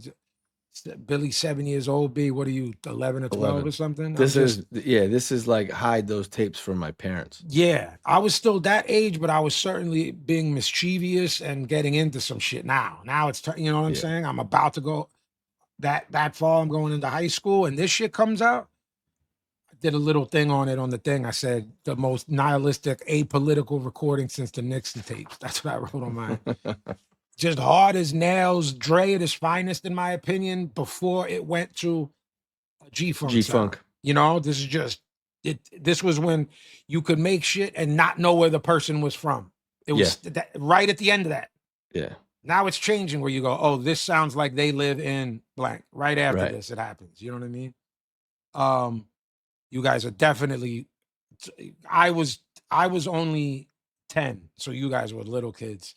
Billy's 7 years old. B, what are you, 11 or 12 or something? This is like hide those tapes from my parents. Yeah, I was still that age, but I was certainly being mischievous and getting into some shit now. Now it's, you know what I'm saying? I'm about to go that fall. I'm going into high school and this shit comes out. I did a little thing on it on the thing. I said the most nihilistic, apolitical recording since the Nixon tapes. That's what I wrote on mine. Just hard as nails, Dre at his finest, in my opinion, before it went to G-Funk. G-Funk. You know, this is just, this was when you could make shit and not know where the person was from. It was right at the end of that. Yeah. Now it's changing where you go, oh, this sounds like they live in blank. Right after this, it happens. You know what I mean? You guys are definitely, I was only 10, so you guys were little kids.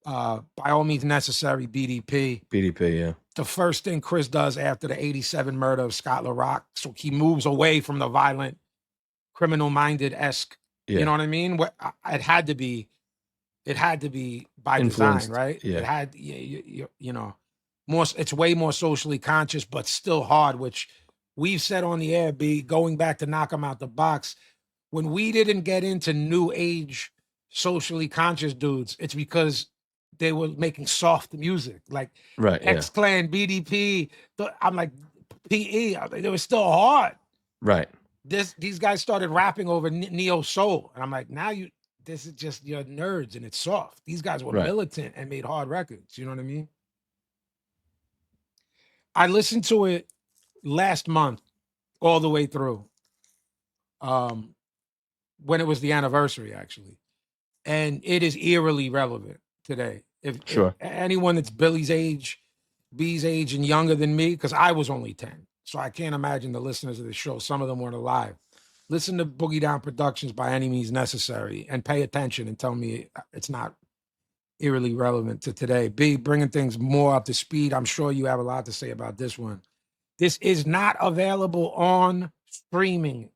By all means necessary, BDP. BDP, yeah. The first thing Chris does after the 87 murder of Scott LaRock, so he moves away from the violent, criminal-minded-esque, you know what I mean? It had to be by Influenced, design, right? yeah. It had, you know, more. It's way more socially conscious, but still hard, which we've said on the air, going back to Knock 'em Out the Box, when we didn't get into new age, socially conscious dudes, it's because they were making soft music, like X-Clan, BDP. I'm like, PE, they were still hard. Right. These guys started rapping over neo soul, and I'm like, now this is just your nerds, and it's soft. These guys were militant and made hard records. You know what I mean? I listened to it last month, all the way through. When it was the anniversary, actually, and it is eerily relevant today. If anyone that's Billy's age, B's age, and younger than me, because I was only 10, so I can't imagine the listeners of the show. Some of them weren't alive. Listen to Boogie Down Productions by any means necessary, and pay attention and tell me it's not eerily relevant to today. B, bringing things more up to speed. I'm sure you have a lot to say about this one. This is not available on streaming.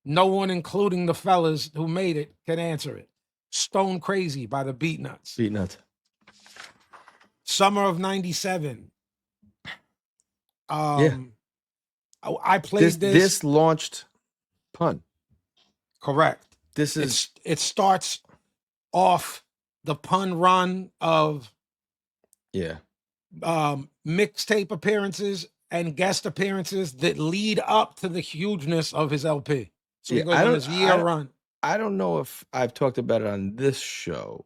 No one, including the fellas who made it, can answer it. Stone Crazy by the Beatnuts. Beatnuts. Summer of 97. I played this. This launched Pun. Correct. It starts off the Pun run of mixtape appearances and guest appearances that lead up to the hugeness of his LP. So he goes on this year run. I don't know if I've talked about it on this show.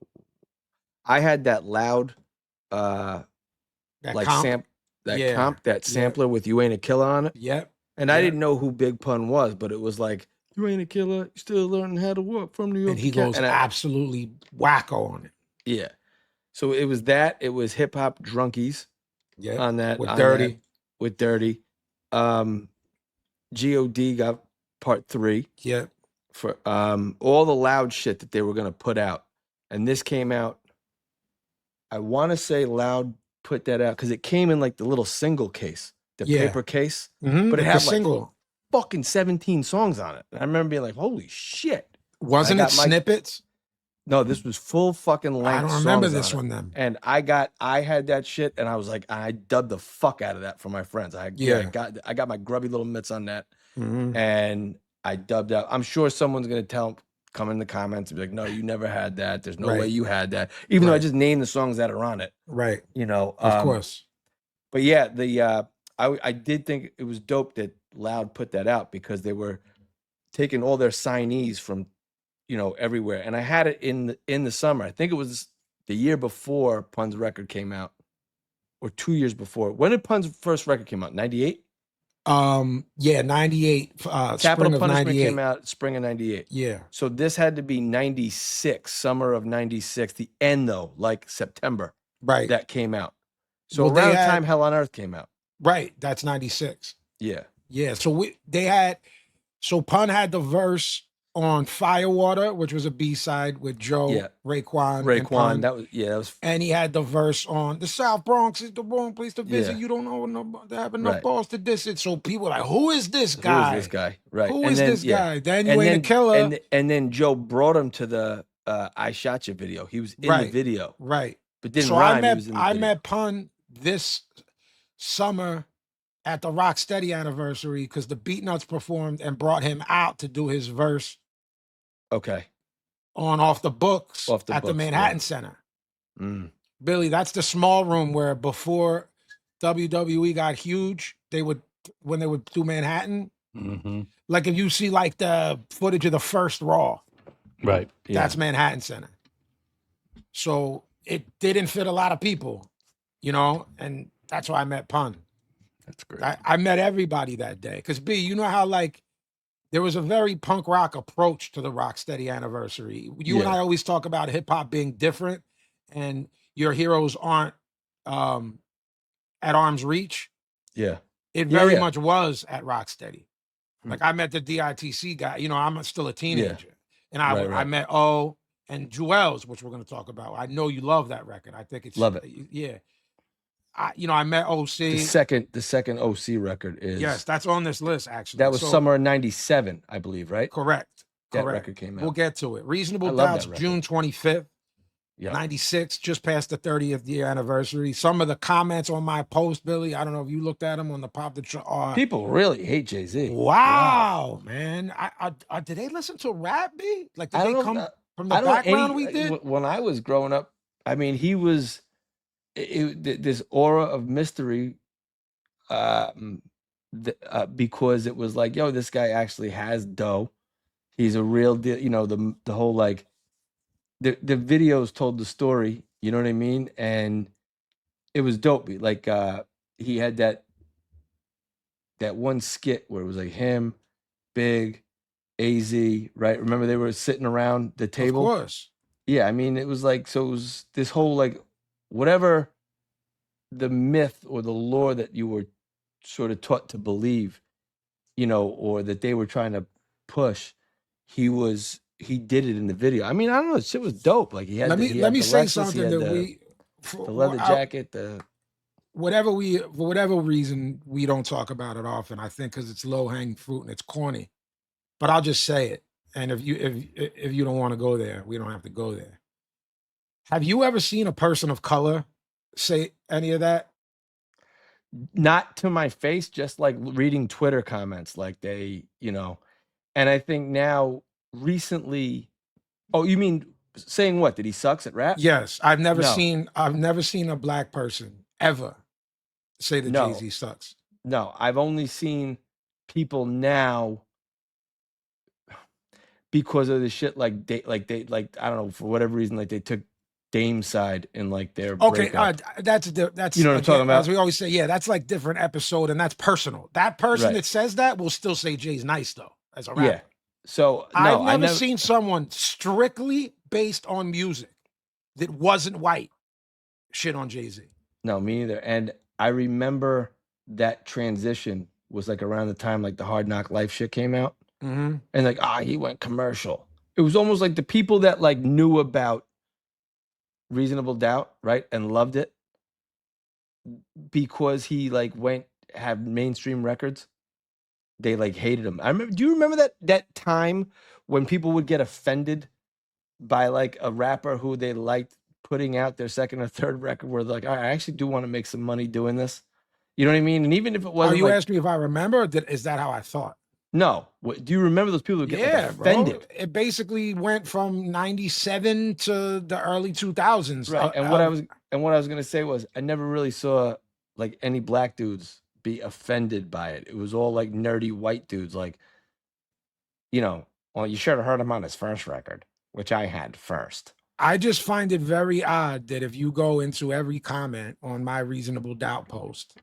I had that loud, That like comp. Yeah, comp, that yeah. sampler with "You Ain't a Killer" on it. Yep. And I Yep. didn't know who Big Pun was, but it was like, "You ain't a killer, you still learning how to walk from New York." And he to Cal-" goes and absolutely wacko on it. yeah. So it was that. It was Hip Hop Drunkies Yeah. on that. With on Dirty. that, with Dirty. God got part 3 Yeah. for all the loud shit that they were gonna put out, and this came out. I want to say Loud put that out because it came in like the little single case, the Yeah. paper case, Mhm, but it the had like single. fucking 17 songs on it. And I remember being like, "Holy shit!" Wasn't I it got my- snippets? No, this was full fucking length. I don't remember songs this on it. one then. And I had that shit, and I was like, I dubbed the fuck out of that for my friends. I Yeah. got my grubby little mitts on that, Mhm. and I dubbed out. I'm sure someone's gonna come in the comments and be like, "No, you never had that. There's no way Right. you had that." Even though I Right. just named the songs that are on it, Right. you know. Of course. But yeah, I did think it was dope that Loud put that out because they were taking all their signees from, everywhere. And I had it in the summer. I think it was the year before Pun's record came out, or 2 years before. When did Pun's first record came out? 98? Yeah, 98. Capital Spring of Punishment 98. came out spring of 98. Yeah. So this had to be 96, summer of 96, the end though, like September Right. that came out. So Well, they around the had- time Hell on Earth came out. Right. That's 96. Yeah. Yeah. So Pun had the verse on Firewater, which was a B-side with Joe, Yeah. Raekwon, and Raekwon, Pun. that was And he had the verse on the South Bronx is the wrong place to visit. Yeah. You don't know they have enough Right. balls to diss it. So people were like, who is this Who guy? is this guy? Right. Who And is then- this yeah. guy? Then you And ain't then a killer. And then Joe brought him to the I Shot You video. He was in the Right. video, Right. but didn't So rhyme. He was in the I video. met Pun this summer at the Rocksteady anniversary because the Beatnuts performed and brought him out to do his verse Okay. on Off the Books Off the at the Books, Manhattan right. Center. Mm. Billy, that's the small room where before WWE got huge, when they would do Manhattan, Mm-hmm. like if you see like the footage of the first Raw, Right. Yeah. that's Manhattan Center. So it didn't fit a lot of people, and that's why I met Pun. That's great. I met everybody that day. Because B, you know how like there was a very punk rock approach to the Rocksteady anniversary. You and Yeah. I always talk about hip hop being different and your heroes aren't at arm's reach. Yeah. It Yeah, very yeah. much was at Rocksteady. Hmm. Like I met the DITC guy, I'm still a teenager. And I Right. met O and Jewels, which we're going to talk about. I know you love that record. I think it's Love it. Yeah. I met OC. The second OC record is Yes, that's on this list actually. that was So- summer of 97, I believe, right? Correct. That Correct. record came out. We'll get to it. I Reasonable love that Doubt's record. June 25th, Yeah. 96, just past the 30th year anniversary. Some of the comments on my post, Billy, I don't know if you looked at them on the Pop the Trunk. People really hate Jay-Z. Wow, man. Did they listen to rap, B? Like, did I don't they know. come from the I don't know background we did? When I was growing up, I mean, he was this aura of mystery, because it was like, yo, this guy actually has dough. He's a real deal. The whole like the videos told the story. You know what I mean? And it was dope. Like he had that one skit where it was like him, Big, AZ, right? Remember they were sitting around the table. Of course. Yeah, I mean, it was like, so it was this whole like, whatever the myth or the lore that you were sort of taught to believe, or that they were trying to push, he did it in the video. I mean, I don't know, shit was dope. Like he had Let he me had the say Lexus, he something had that the leather jacket, for whatever reason we don't talk about it often. I think because it's low hanging fruit and it's corny, but I'll just say it. And if you don't want to go there, we don't have to go there. Have you ever seen a person of color say any of that? not to my face, just like reading Twitter comments, like they, and I think now recently, oh, you mean saying what? That he sucks at rap? Yes, I've never No. seen a black person ever say that No. Jay-Z sucks. No, I've only seen people now because of the shit like I don't know, for whatever reason, like they took Dame side in like their Okay, breakup. that's You know what I'm again, talking about? as we always say, yeah, that's like different episode, and that's personal. That person Right. that says that will still say Jay's nice though, as a rapper. Yeah. So I've no, never seen someone strictly based on music that wasn't white shit on Jay-Z. No, me neither. And I remember that transition was like around the time like the Hard Knock Life shit came out. Mm-hmm. And like, he went commercial. It was almost like the people that like knew about Reasonable Doubt, right? And loved it because he like had mainstream records. They like hated him. I remember, do you remember that time when people would get offended by like a rapper who they liked putting out their second or third record where they're like, I actually do want to make some money doing this. You know what I mean? And even if it wasn't Are you like, asking me if I remember? Or is that how I thought? no, do you remember those people who get like offended? Bro. It basically went from 97 to the early 2000s. Right. And what I was gonna say was I never really saw like any black dudes be offended by it. It was all like nerdy white dudes, like, well, you should have heard him on his first record, which I had first. I just find it very odd that if you go into every comment on my Reasonable Doubt post,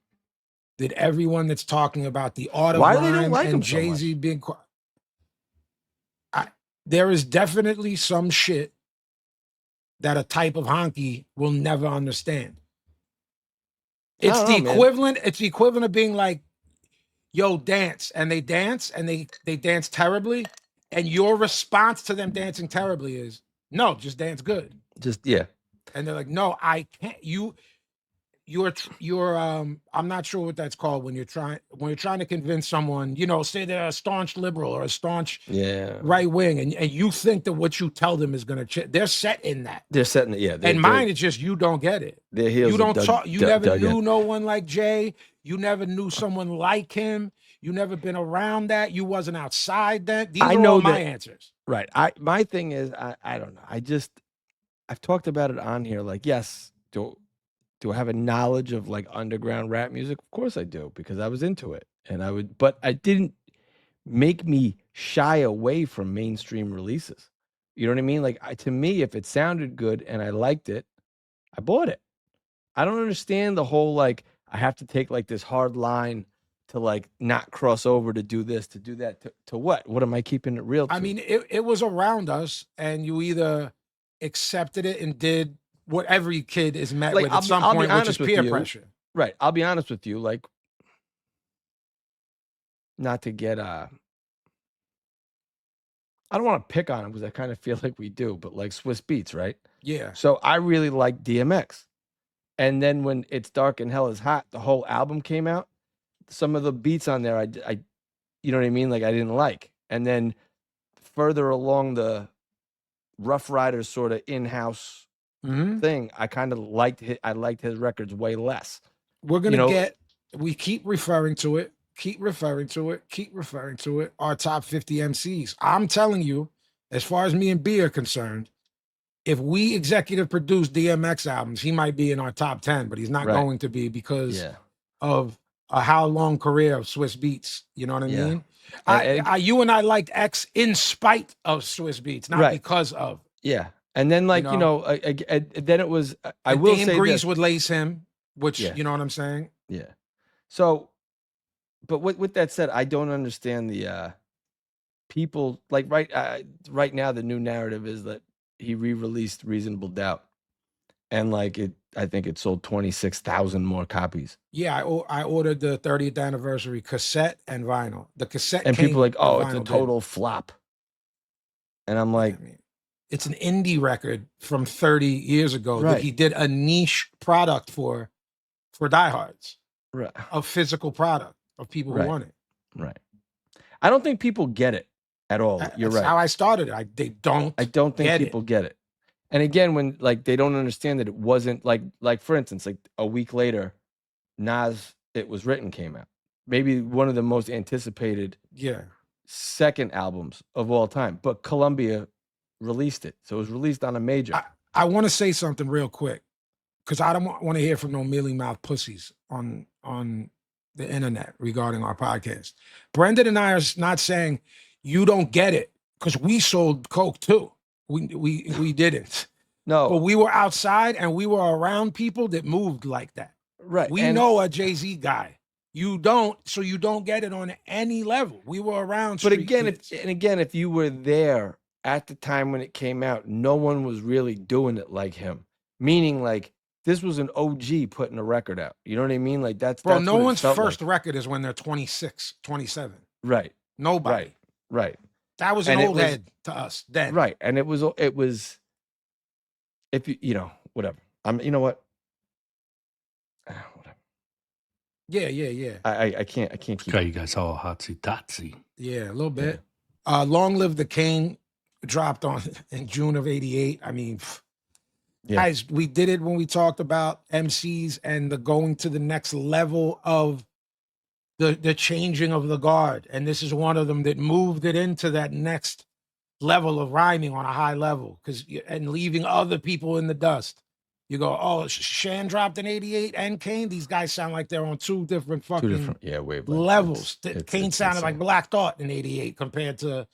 that everyone that's talking about the auto Why they don't like him and so Jay-Z being there is definitely some shit that a type of honky will never understand. It's the equivalent. It's the equivalent of being like, yo, dance. And they dance and they dance terribly. And your response to them dancing terribly is, no, just dance good. Just, yeah. And they're like, no, I can't. You're I'm not sure what that's called when you're trying to convince someone, say they're a staunch liberal or a staunch right wing, and you think that what you tell them is gonna they're set in that. They're set in it, yeah. And mine is just you don't get it. Their heels you don't talk, you never knew no one like Jay, you never knew someone like him, you never been around that, you wasn't outside that. These are all my answers. Right. My thing is I don't know. I've talked about it on here, like, yes, do I have a knowledge of like underground rap music? Of course I do, because I was into it. But I didn't make me shy away from mainstream releases. You know what I mean? Like, to me, if it sounded good and I liked it, I bought it. I don't understand the whole, like, I have to take like this hard line to like not cross over to do this, to do that, to what? What am I keeping it real to? I mean, it was around us, and you either accepted it and did what every kid is met with at some point, which is peer pressure. Right. I'll be honest with you, like, not to get I don't want to pick on him because I kind of feel like we do, but like Swiss Beats, right? Yeah. So I really like DMX. And then when It's Dark and Hell is Hot, the whole album came out, some of the beats on there, I you know what I mean? Like, I didn't like. And then further along the Rough Riders sort of in-house thing, I kind of liked his records way less. We're gonna we keep referring to it, our top 50 MCs. I'm telling you, as far as me and B are concerned, if we executive produce DMX albums, he might be in our top 10, but he's not going to be because of a how long career of Swiss Beats. You know what I mean? You and I liked X in spite of Swiss Beats, not because of. Yeah. And then, like, then it was, I will say Grease would lace him, which, you know what I'm saying? Yeah. So, but with that said, I don't understand the people, like, right now, the new narrative is that he re-released Reasonable Doubt. And, like, I think it sold 26,000 more copies. Yeah, I ordered the 30th anniversary cassette and vinyl. The cassette and people are like, oh, it's a total flop. And I'm like, it's an indie record from 30 years ago that he did a niche product for diehards. Right. A physical product of people who want it. Right. I don't think people get it at all. You're right. That's how I started it. I don't think people get it. And again, when like they don't understand that it wasn't like for instance, like a week later, Nas It Was Written came out. Maybe one of the most anticipated second albums of all time. But Columbia released it. So it was released on a major. I want to say something real quick, because I don't want to hear from no mealy mouth pussies on the internet regarding our podcast. Brendan and I are not saying you don't get it, because we sold coke too. We didn't. No, But we were outside and we were around people that moved like that. right. We and, know a Jay-Z guy. You don't, so you don't get it on any level. We were around But street again, kids. if you were there at the time when it came out, no one was really doing it like him. Meaning, like, this was an OG putting a record out. You know what I mean? Like that's Bro, that's no what it one's felt first like. record is when they're 26, 27. Right, Nobody. right, That was an And it old was- head to us then. right. And it was if you know whatever. You know what? Whatever. Yeah. I can't keep. Got you guys all hotsy totsy. Yeah, a little bit. Long Live the Kane dropped on in June of 88. I mean, Yeah. guys, we did it when we talked about MCs and the going to the next level of the changing of the guard. And this is one of them that moved it into that next level of rhyming on a high level and leaving other people in the dust. You go, oh, Shan dropped in 88 and Kane. These guys sound like they're on two different fucking wavelengths. levels. Kane It's sounded like insane. Black Thought in 88 compared to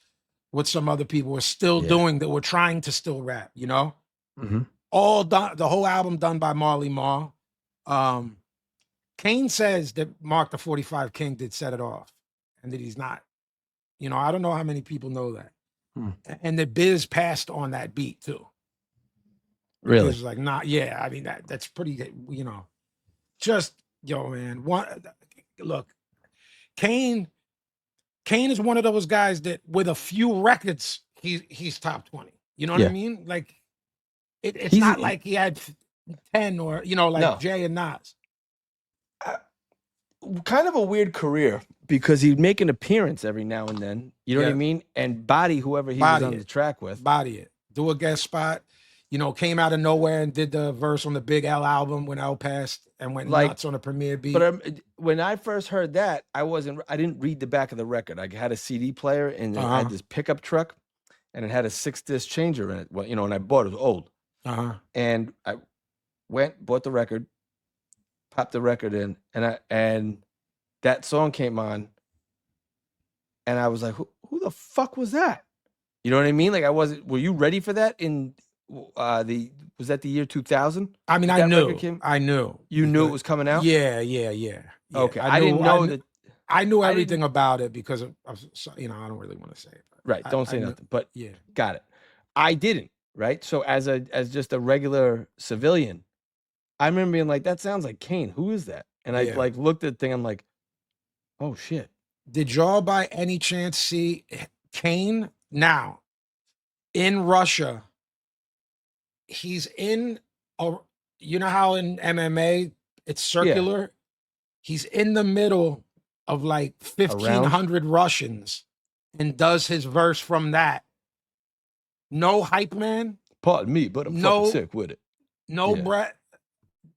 what some other people were still doing that were trying to still rap, you know? Mhm. All done, the whole album done by Marley Marl. Kane says that Mark the 45 King did set it off and that he's not. You know, I don't know how many people know that. And that Biz passed on that beat too. Really? It's like, not, yeah, I mean, that's pretty, you know, just, yo, man, look, Kane is one of those guys that with a few records, he's top 20. You know what I mean? Like, it's not like he had 10 or, you know, like No. Jay and Nas. Kind of a weird career because he'd make an appearance every now and then. You know what I Yeah. mean? And body whoever he Body was on it. the track with. Body it. Do a guest spot. You know, came out of nowhere and did the verse on the Big L album when L passed and went Like, nuts on a premiere beat. But when I first heard that, I didn't read the back of the record. I had a CD player and it had this pickup truck and it had a 6-disc changer in it. Well, you know, and I bought it. It was old. And I bought the record, popped the record in, and that song came on, and I was like, who the fuck was that? You know what I mean? Like were you ready for that in was that the year 2000? I mean, I knew. You knew it was coming out? Yeah. Okay. I didn't know that. I knew everything about it because of, you know, I don't really want to say it. But Right. Don't say nothing. But yeah. Got it. I didn't. Right. So as just a regular civilian, I remember being like, that sounds like Kane. Who is that? And I like looked at the thing. I'm like, oh shit. Did y'all by any chance see Kane now in Russia? He's in you know how in MMA it's circular? He's in the middle of like 1,500 Russians and does his verse from that. No hype man. Pardon me, but I'm fucking sick with it. No breath.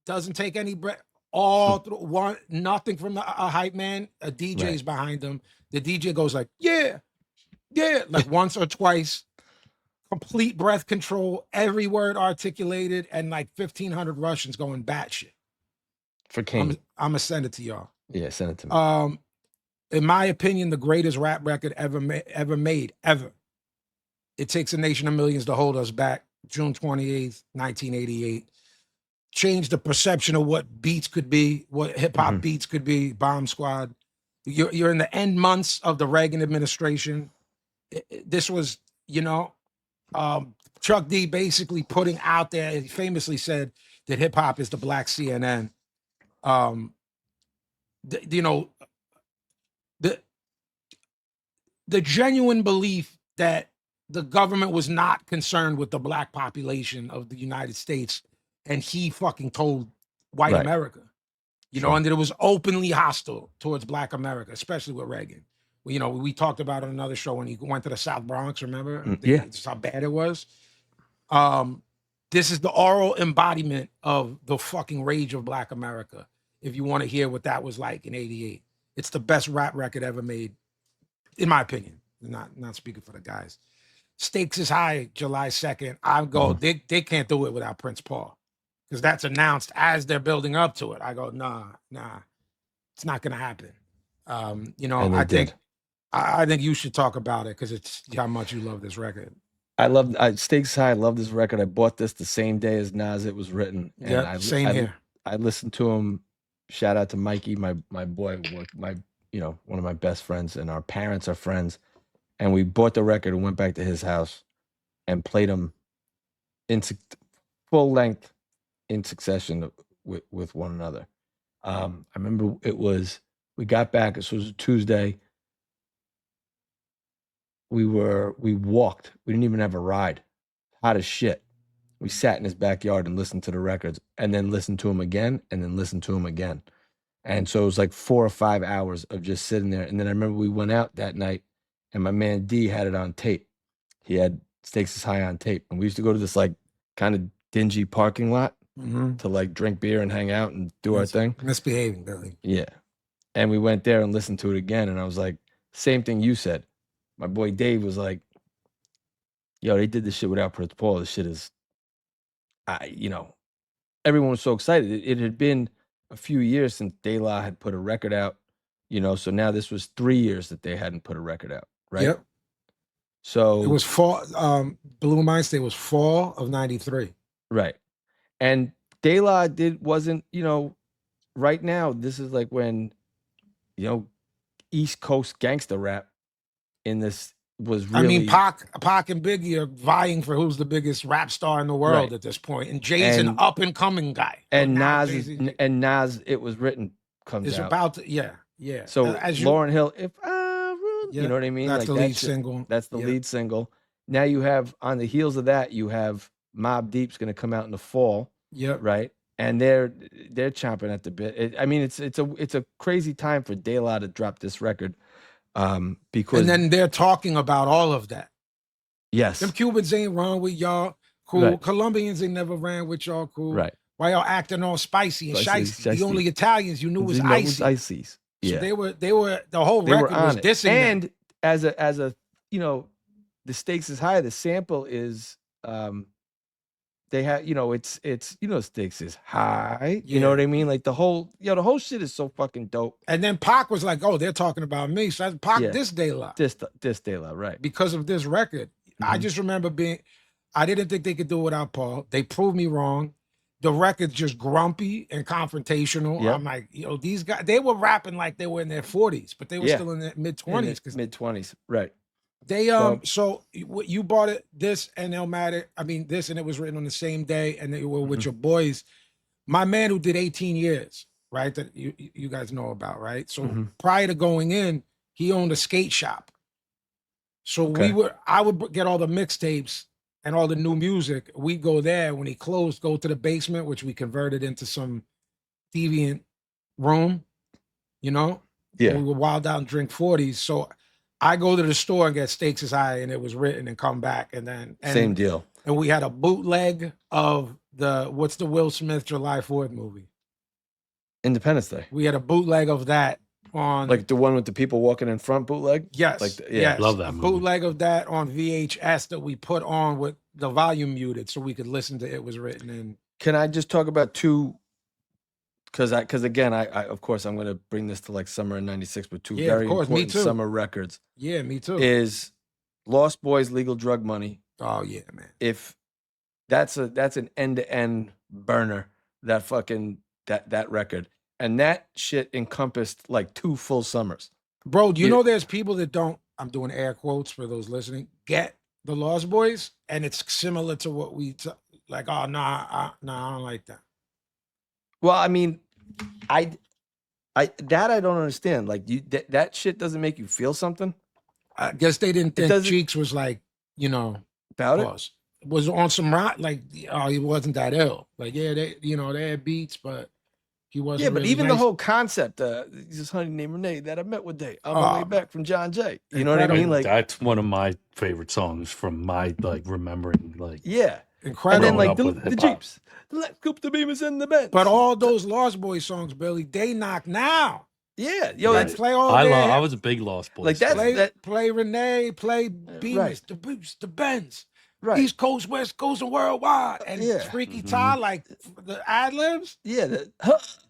Doesn't take any breath. All through nothing from a hype man. A DJ's behind him. The DJ goes like, yeah, like once or twice. Complete breath control, every word articulated, and like 1,500 Russians going batshit. For Kane. I'm gonna send it to y'all. Yeah, send it to me. In my opinion, the greatest rap record ever made. It Takes a Nation of Millions to Hold Us Back. June 28th, 1988. Changed the perception of what beats could be, what hip hop beats could be. Bomb Squad. You're in the end months of the Reagan administration. This was, you know. Chuck D basically putting out there, he famously said that hip hop is the black CNN. You know, the genuine belief that the government was not concerned with the black population of the United States, and he fucking told white America, you know, and that it was openly hostile towards black America, especially with Reagan. You know, we talked about on another show when he went to the South Bronx, remember? Just how bad it was. This is the oral embodiment of the fucking rage of black America. If you want to hear what that was like in 88. It's the best rap record ever made, in my opinion. Not speaking for the guys. Stakes is High, July 2nd. I go, they can't do it without Prince Paul. Because that's announced as they're building up to it. I go, nah. It's not gonna happen. You know, I think you should talk about it because it's how much you love this record. Stakes High. I love this record. I bought this the same day as Nas. It was written, and Yeah, same here. I listened to him. Shout out to Mikey, my boy, one of my best friends, and our parents are friends. And we bought the record and went back to his house and played them in full length in succession with one another. I remember we got back. This was a Tuesday. We walked. We didn't even have a ride. Hot as shit. We sat in his backyard and listened to the records, and then listened to him again, and then listened to him again. And so it was like 4 or 5 hours of just sitting there. And then I remember we went out that night, and my man D had it on tape. He had Stakes is High on tape, and we used to go to this like kind of dingy parking lot to like drink beer and hang out and do our thing. Misbehaving, Billy. Yeah. And we went there and listened to it again, and I was like, same thing you said. My boy Dave was like, yo, they did this shit without Prince Paul. This shit is, everyone was so excited. It had been a few years since De La had put a record out, so now this was 3 years that they hadn't put a record out, right? Yep. So it was fall. Blue Mind State was fall of '93. Right. And De La wasn't, right now, this is like when, East Coast gangster rap in this was really. I mean, Pac and Biggie are vying for who's the biggest rap star in the world at this point, and Jay's an up and coming guy. And Nas, It Was Written comes it's out. about to, yeah. So Lauryn Hill, If I Rule, you know what I mean? That's like the lead single. That's the lead single. Now you have, on the heels of that, you have Mobb Deep's going to come out in the fall. Yep. Right. And they're chomping at the bit. It's a crazy time for De La to drop this record. Because and then they're talking about all of that. Yes. Them Cubans ain't wrong with y'all. Cool. Right. Colombians ain't never ran with y'all. Cool. Right. Why y'all acting all spicy and shiesty? The only Italians you knew was icy. Ices. Yeah. So they were the whole record was dissing and them. as a the Stakes is High. The sample is they have it's Stakes is High. You know what I mean? Like the whole shit is so fucking dope. And then Pac was like, "Oh, they're talking about me." So Pac this De La. This De La, right? Because of this record. I just remember I didn't think they could do it without Paul. They proved me wrong. The record's just grumpy and confrontational. Yep. I'm like, these guys, they were rapping like they were in their 40s, but they were still in their mid-20s. Mid-20s, right. They so you bought it, this and Illmatic. I mean, this and It Was Written on the same day, and they were with your boys. My man who did 18 years, right? That you guys know about, right? So prior to going in, he owned a skate shop. So I would get all the mixtapes and all the new music. We'd go there. When he closed, go to the basement, which we converted into some deviant room, Yeah. We would wild out and drink 40s. So I go to the store and get Stakes is High and It Was Written and come back. And same deal. And we had a bootleg of what's the Will Smith July 4th movie? Independence Day. We had a bootleg of that on. Like the one with the people walking in front bootleg? Yes. Yes. Love that movie. Bootleg of that on VHS that we put on with the volume muted so we could listen to It Was Written in. Can I just talk about two? Because again, I of course I'm going to bring this to like summer in '96, but two very important summer records. Yeah, me too. Is Lost Boys, Legal Drug Money. Oh yeah, man. If that's an end-to-end burner, that fucking that record. And that shit encompassed like 2 full summers. Bro, do you know there's people that don't, I'm doing air quotes for those listening, get the Lost Boys, and it's similar to what like, oh, nah, I don't like that. Well, I mean, I don't understand. Like, that shit doesn't make you feel something? I guess they didn't think Cheeks was like, about it? Was on some rock, like, oh, he wasn't that ill. Like, yeah, they had beats, but he wasn't. Yeah, but really even nice. the whole concept, this honey named Renee that I met one day on my way back from John Jay. You know what I mean? Like, that's one of my favorite songs from my remembering. Yeah, incredible. And then the Jeeps, the left coupe, the Beamers, and the Benz. But all those Lost Boys songs, Billy, they knock now. Yeah, play all. I was a big Lost Boys. Like play Renee, play Beamers, the Boots, the Benz. Right. East Coast, West Coast, and worldwide. And Freaky Ty, like the ad libs. Yeah.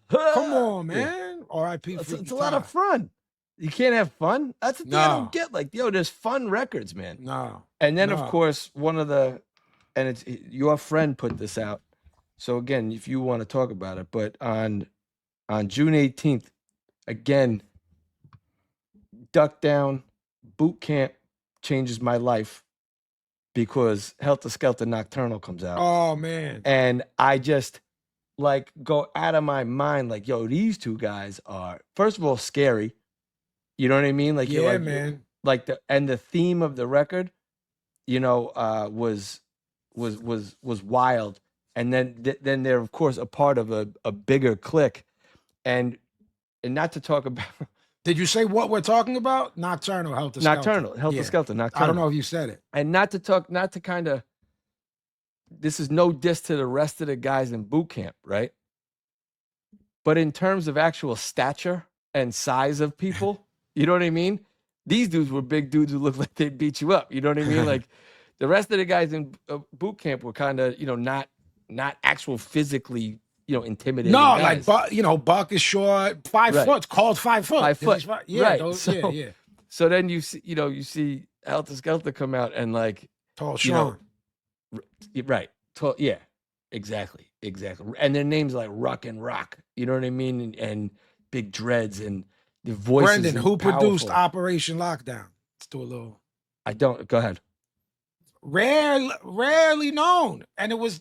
Come on, man. R.I.P. It's Freaky a Ty. lot of fun. You can't have fun. That's the thing I No. don't get. Like, yo, there's fun records, man. No. And then, of No. course, and it's your friend put this out. So again, if you want to talk about it, but on June 18th, again, Duck Down Boot Camp changes my life because Helter Skelter Nocturnal comes out. Oh man. And I just like go out of my mind, like, yo, these two guys are, first of all, scary. You know what I mean? Like, you're Yeah, like, man. like the theme of the record, you know, was wild. And then they're of course a part of a bigger clique, and not to talk about Did you say what we're talking about? Nocturnal, Helter Skelter. Nocturnal, Helter Yeah. Skelter, I Nocturnal. don't know if you said it. And not to kind of, this is no diss to the rest of the guys in boot camp, right? But in terms of actual stature and size of people, you know what I mean? These dudes were big dudes who looked like they'd beat you up. You know what I mean? Like the rest of the guys in boot camp were kind of, you know, not actual physically, you know, intimidating No, guys. like Buck is short, 5 Right. foot. It's called 5 foot. 5 foot. Yeah, Right. those, So- yeah. So then you see Helter Skelter come out and like, Tall you know, Sean. right. Yeah, exactly. And their names like Ruck and Rock. You know what I mean? And big dreads and the voices. Brendan, and who produced powerful. Operation Lockdown? Let's do a little. I don't. Go ahead. Rarely known, and it was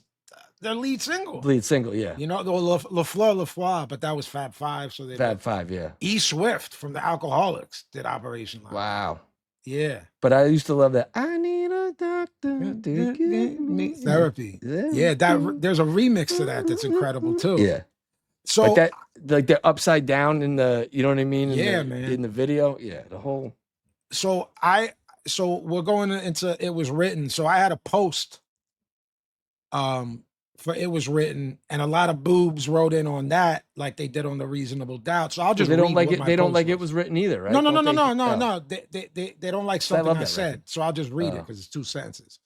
their lead single. Lead single, yeah. You know, the LaFleur, but that was Fab Five. So they Fab Five, yeah. E Swift from the Alcoholics did Operation Lockdown. Wow. Yeah. But I used to love that. I need a doctor to give me Therapy. Yeah, there's a remix to that that's incredible too. Yeah. So like that, like they're upside down in the, you know what I mean? Yeah, man. man. In the video, yeah, the whole. So we're going into It Was Written. So I had a post for It Was Written, and a lot of boobs wrote in on that, like they did on the Reasonable Doubt. So I'll just They don't read like what it. my They don't post like was. it was written either, right? No. Don't they? No. They don't like something love I that said. record. So I'll just read it Oh. because it's 2 sentences.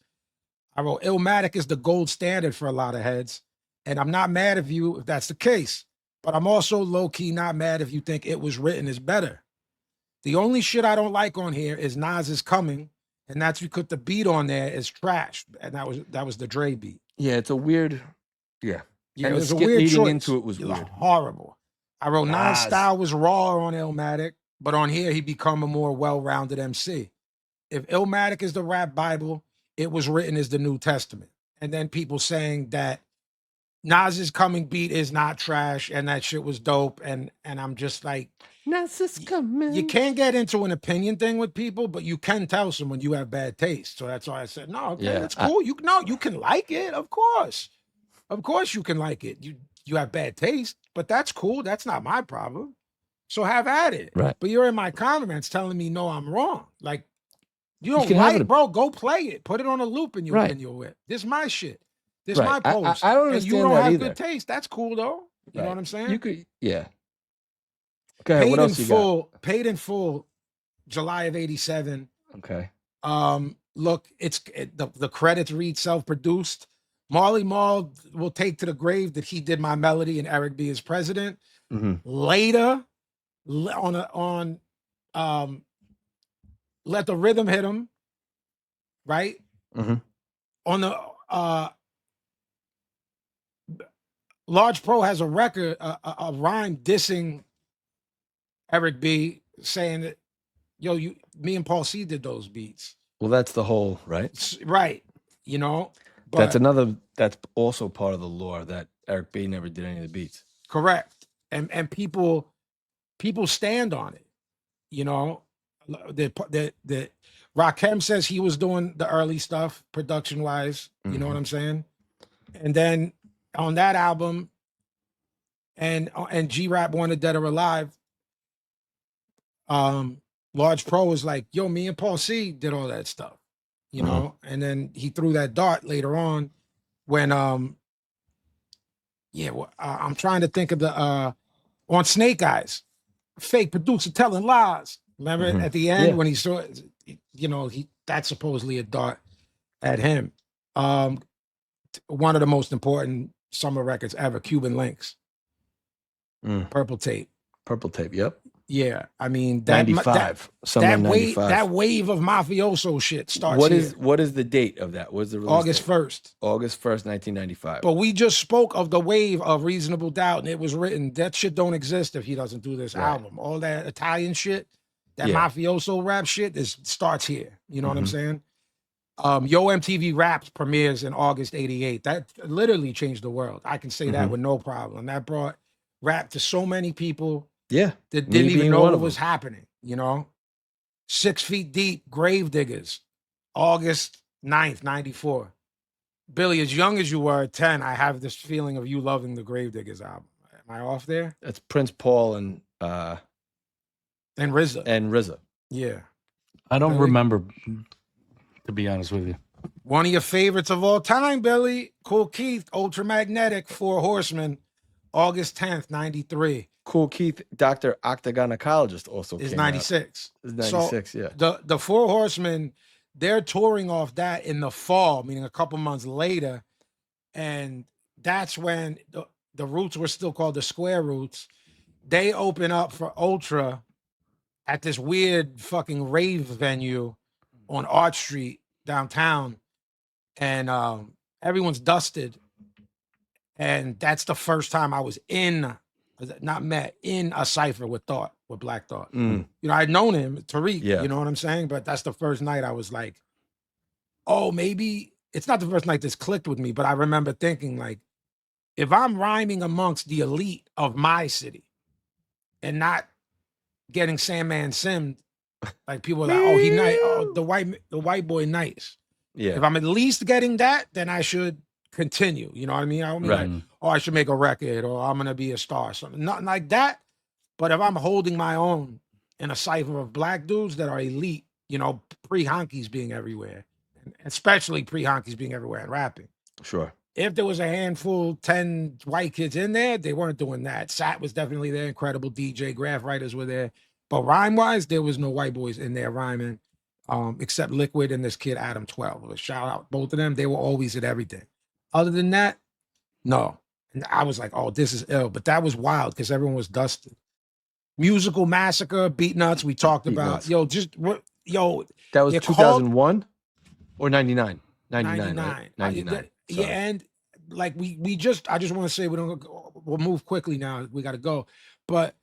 I wrote, Illmatic is the gold standard for a lot of heads, and I'm not mad at you if that's the case, but I'm also low-key not mad if you think It Was Written is better. The only shit I don't like on here is Nas Is Coming, and that's because the beat on there is trash, and that was the Dre beat. Yeah, it's a weird. Yeah. Yeah, And it the was a skit weird leading choice. into it was It weird. horrible. I wrote Nas Nas. style was raw on Illmatic, but on here he become a more well-rounded MC. If Illmatic is the rap Bible, It Was Written is the New Testament. And then people saying that Nas's Coming beat is not trash and that shit was dope. And I'm just like, Nas is coming. you can't get into an opinion thing with people, but you can tell someone you have bad taste. So that's why I said, no, okay, Yeah, that's cool. You can like it, of course. Of course you can like it. You have bad taste, but that's cool. That's not my problem. So have at it. Right. But you're in my comments telling me, no, I'm wrong. Like, you don't can have like, it. bro, go play it. Put it on a loop in your Right. whip. This is my shit. This Right. my post. I don't and you understand don't that have either. good taste. That's cool though. You know Right. what I'm saying? You could, yeah. Go ahead. What else you Paid in full, July of '87. got? Okay. Look, the credits read self-produced. Marley Marl will take to the grave that he did my melody and Eric B is president. Mhm. Later, on Let the Rhythm Hit Him, right? Mhm. On the Large Pro has a record, a rhyme dissing Eric B, saying that, yo, me and Paul C did those beats. Well, that's the whole, right? Right. You know? That's also part of the lore that Eric B never did any of the beats. Correct. And people stand on it. You know, the Rakim says he was doing the early stuff production wise. You know what I'm saying? And then on that album, and G-Rap wanted Dead or Alive, Large Pro was like, yo, me and Paul C did all that stuff. You know, and then he threw that dart later on when I'm trying to think of the on Snake Eyes, fake producer telling lies. Remember at the end when he saw, you know, that's supposedly a dart at him. One of the most important summer records ever, Cuban Links, Purple Tape. Purple Tape, yep. Yeah, I mean that 95. Summer that wave 95. that wave of mafioso shit starts What here. is the date of that? What's the release August date? 1st. August 1st, 1995. But we just spoke of the wave of Reasonable Doubt, and it was written. That shit don't exist if he doesn't do this Right. album. All that Italian shit, that Yeah. mafioso rap shit, starts here. You know what I'm Mhm. saying? Yo MTV Raps premieres in August '88. That literally changed the world. I can say that Mhm. with no problem. That brought rap to so many people Yeah. that Me didn't even being know one what of was them. happening. 6 Feet Deep, Gravediggers, August 9th, 94. Billy, as young as you were at 10, I have this feeling of you loving the Gravediggers album. Am I off there? That's Prince Paul and RZA. RZA. Yeah. I don't Billy? remember, to be honest with you. One of your favorites of all time, Billy. Cool Keith, Ultramagnetic, Four Horsemen, August 10th, 93. Cool Keith, Dr. Octagonacologist also Is came out. 96. It's 96, yeah. The Four Horsemen, they're touring off that in the fall, meaning a couple months later. And that's when the Roots were still called the Square Roots. They open up for Ultra at this weird fucking rave venue on Arch Street downtown. And everyone's dusted. And that's the first time I was in a cipher with Black Thought. Mm. I'd known him, Tariq, Yeah. you know what I'm saying? But that's the first night I was like, oh, maybe it's not the first night this clicked with me, but I remember thinking, like, if I'm rhyming amongst the elite of my city and not getting Sandman simmed, like people are like, oh, he nice, oh, the white boy nice. Yeah. If I'm at least getting that, then I should continue. You know what I mean? I don't mean Right. like, oh, I should make a record or I'm gonna be a star or something. Nothing like that. But if I'm holding my own in a cipher of Black dudes that are elite, pre-honkies being everywhere, and especially pre-honkies being everywhere and rapping. Sure. If there was a handful, 10 white kids in there, they weren't doing that. Sat was definitely there. Incredible DJ, graph writers were there. But rhyme-wise, there was no white boys in there rhyming, except Liquid and this kid, Adam 12. Shout out both of them. They were always at everything. Other than that, no. And I was like, oh, this is ill. But that was wild because everyone was dusted. Musical Massacre, Beat Nuts, we talked Beat about. Nuts. That was they're 2001 or 99? 99. 99, right? 99. Yeah, Sorry. and like I just want to say we'll move quickly now. We got to go. But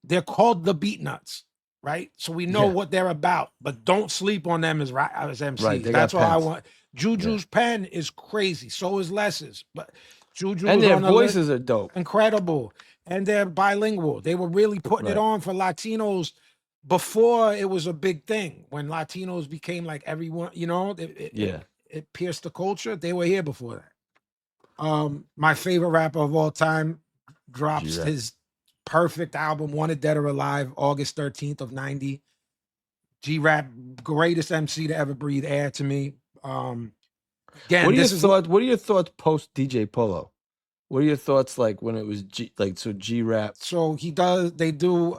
they're called the Beat Nuts, right? So we know Yeah. what they're about, but don't sleep on them as MCs. Right, they That's got all I pens. want. Juju's pen is crazy. So is Les's. But Juju And was their on the list. voices are dope. Incredible. And they're bilingual. They were really putting it Right. on for Latinos before it was a big thing. When Latinos became like everyone, it pierced the culture. They were here before that. My favorite rapper of all time drops G-Rap. his perfect album, Wanted Dead or Alive, August 13th of 90. G-Rap, greatest MC to ever breathe air to me. Again, What are your thoughts post DJ Polo? What are your thoughts like when it was G-Rap? So they do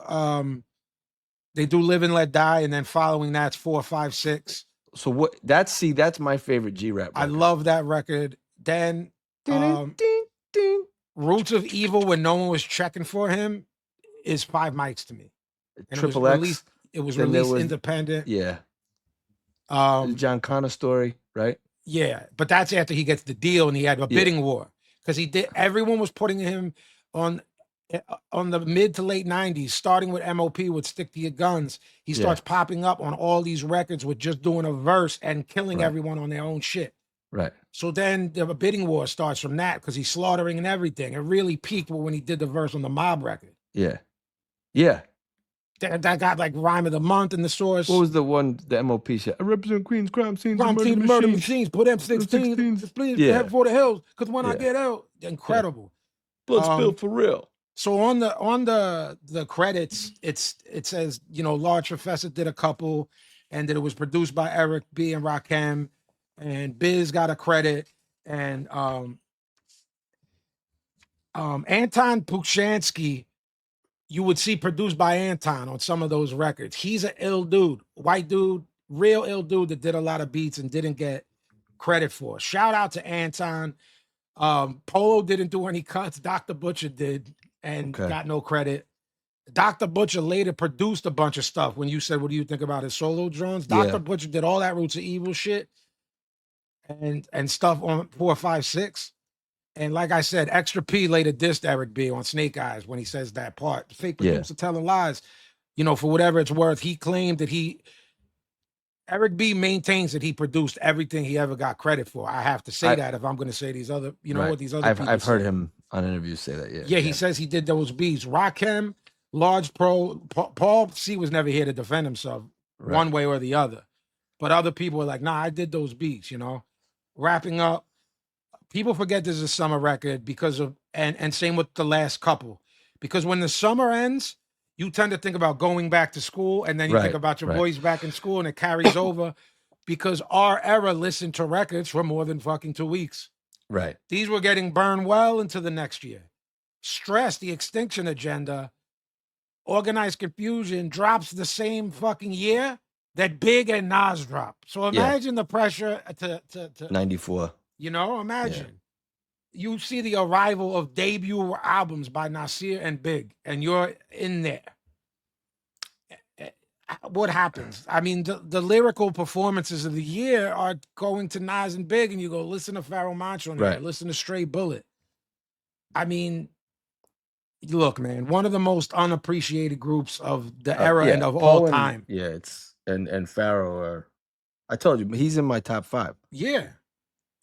Live and Let Die, and then following that's 4, 5, 6. So that's my favorite G-Rap I record. love that record. Then Ding, ding, ding. Roots of Evil, when no one was checking for him, is 5 mics to me. And Triple X. It was Then there released was- independent. Yeah. Um, John Connor story, right? yeah, but that's after he gets the deal and he had a bidding war because everyone was putting him on the mid to late 90s, starting with MOP with Stick to Your Guns. He starts popping up on all these records with just doing a verse and killing Right. everyone on their own shit. Right. So then the bidding war starts from that because he's slaughtering and everything. It really peaked when he did the verse on the Mob record. Yeah. Yeah. That got like Rhyme of the Month in the source. What was the one, the MOP shit? I represent Queens crime scenes. Crime and scene, murder machines. Put M16, M16s. please Yeah. head for the hills. Because when I Yeah. get out, incredible. Blood spilled for real. So on the credits, it says, Large Professor did a couple, and that it was produced by Eric B and Rakim, and Biz got a credit, and Anton Pukshansky, you would see produced by Anton on some of those records. He's an ill dude, white dude, real ill dude that did a lot of beats and didn't get credit for. Shout out to Anton. Polo didn't do any cuts. Dr. Butcher did and Okay. got no credit. Dr. Butcher later produced a bunch of stuff. When you said, what do you think about his solo drones? Yeah. Dr. Butcher did all that Roots of Evil shit and stuff on 4, 5, 6. And like I said, Extra P later dissed Eric B on Snake Eyes when he says that part. The fake Yeah. producer telling lies, you know, for whatever it's worth. He claimed that Eric B maintains that he produced everything he ever got credit for. I have to say that if I'm going to say these other, you know, Right. what these other people I've heard say. him on interviews say that. Yeah. Yeah, he says he did those beats. Rakim, Large Pro, Paul C was never here to defend himself one way or the other. But other people were like, nah, I did those beats, you know. Wrapping up, people forget this is a summer record because of, and same with the last couple. Because when the summer ends, you tend to think about going back to school, and then you think about your boys back in school, and it carries over because our era listened to records for more than fucking 2 weeks. Right. These were getting burned well into the next year. Stress, the Extinction Agenda, Organized Confusion drops the same fucking year that Big and Nas drop. So imagine the pressure to 94. You know, imagine. You see the arrival of debut albums by Nasir and Big, and you're in there. What happens? I mean, the lyrical performances of the year are going to Nas and Big, and you go, listen to Pharoah Monch on there, listen to Stray Bullet. I mean, look, man, one of the most unappreciated groups of the era and of all time. Yeah, it's and Pharaoh are, I told you, he's in my top 5. Yeah.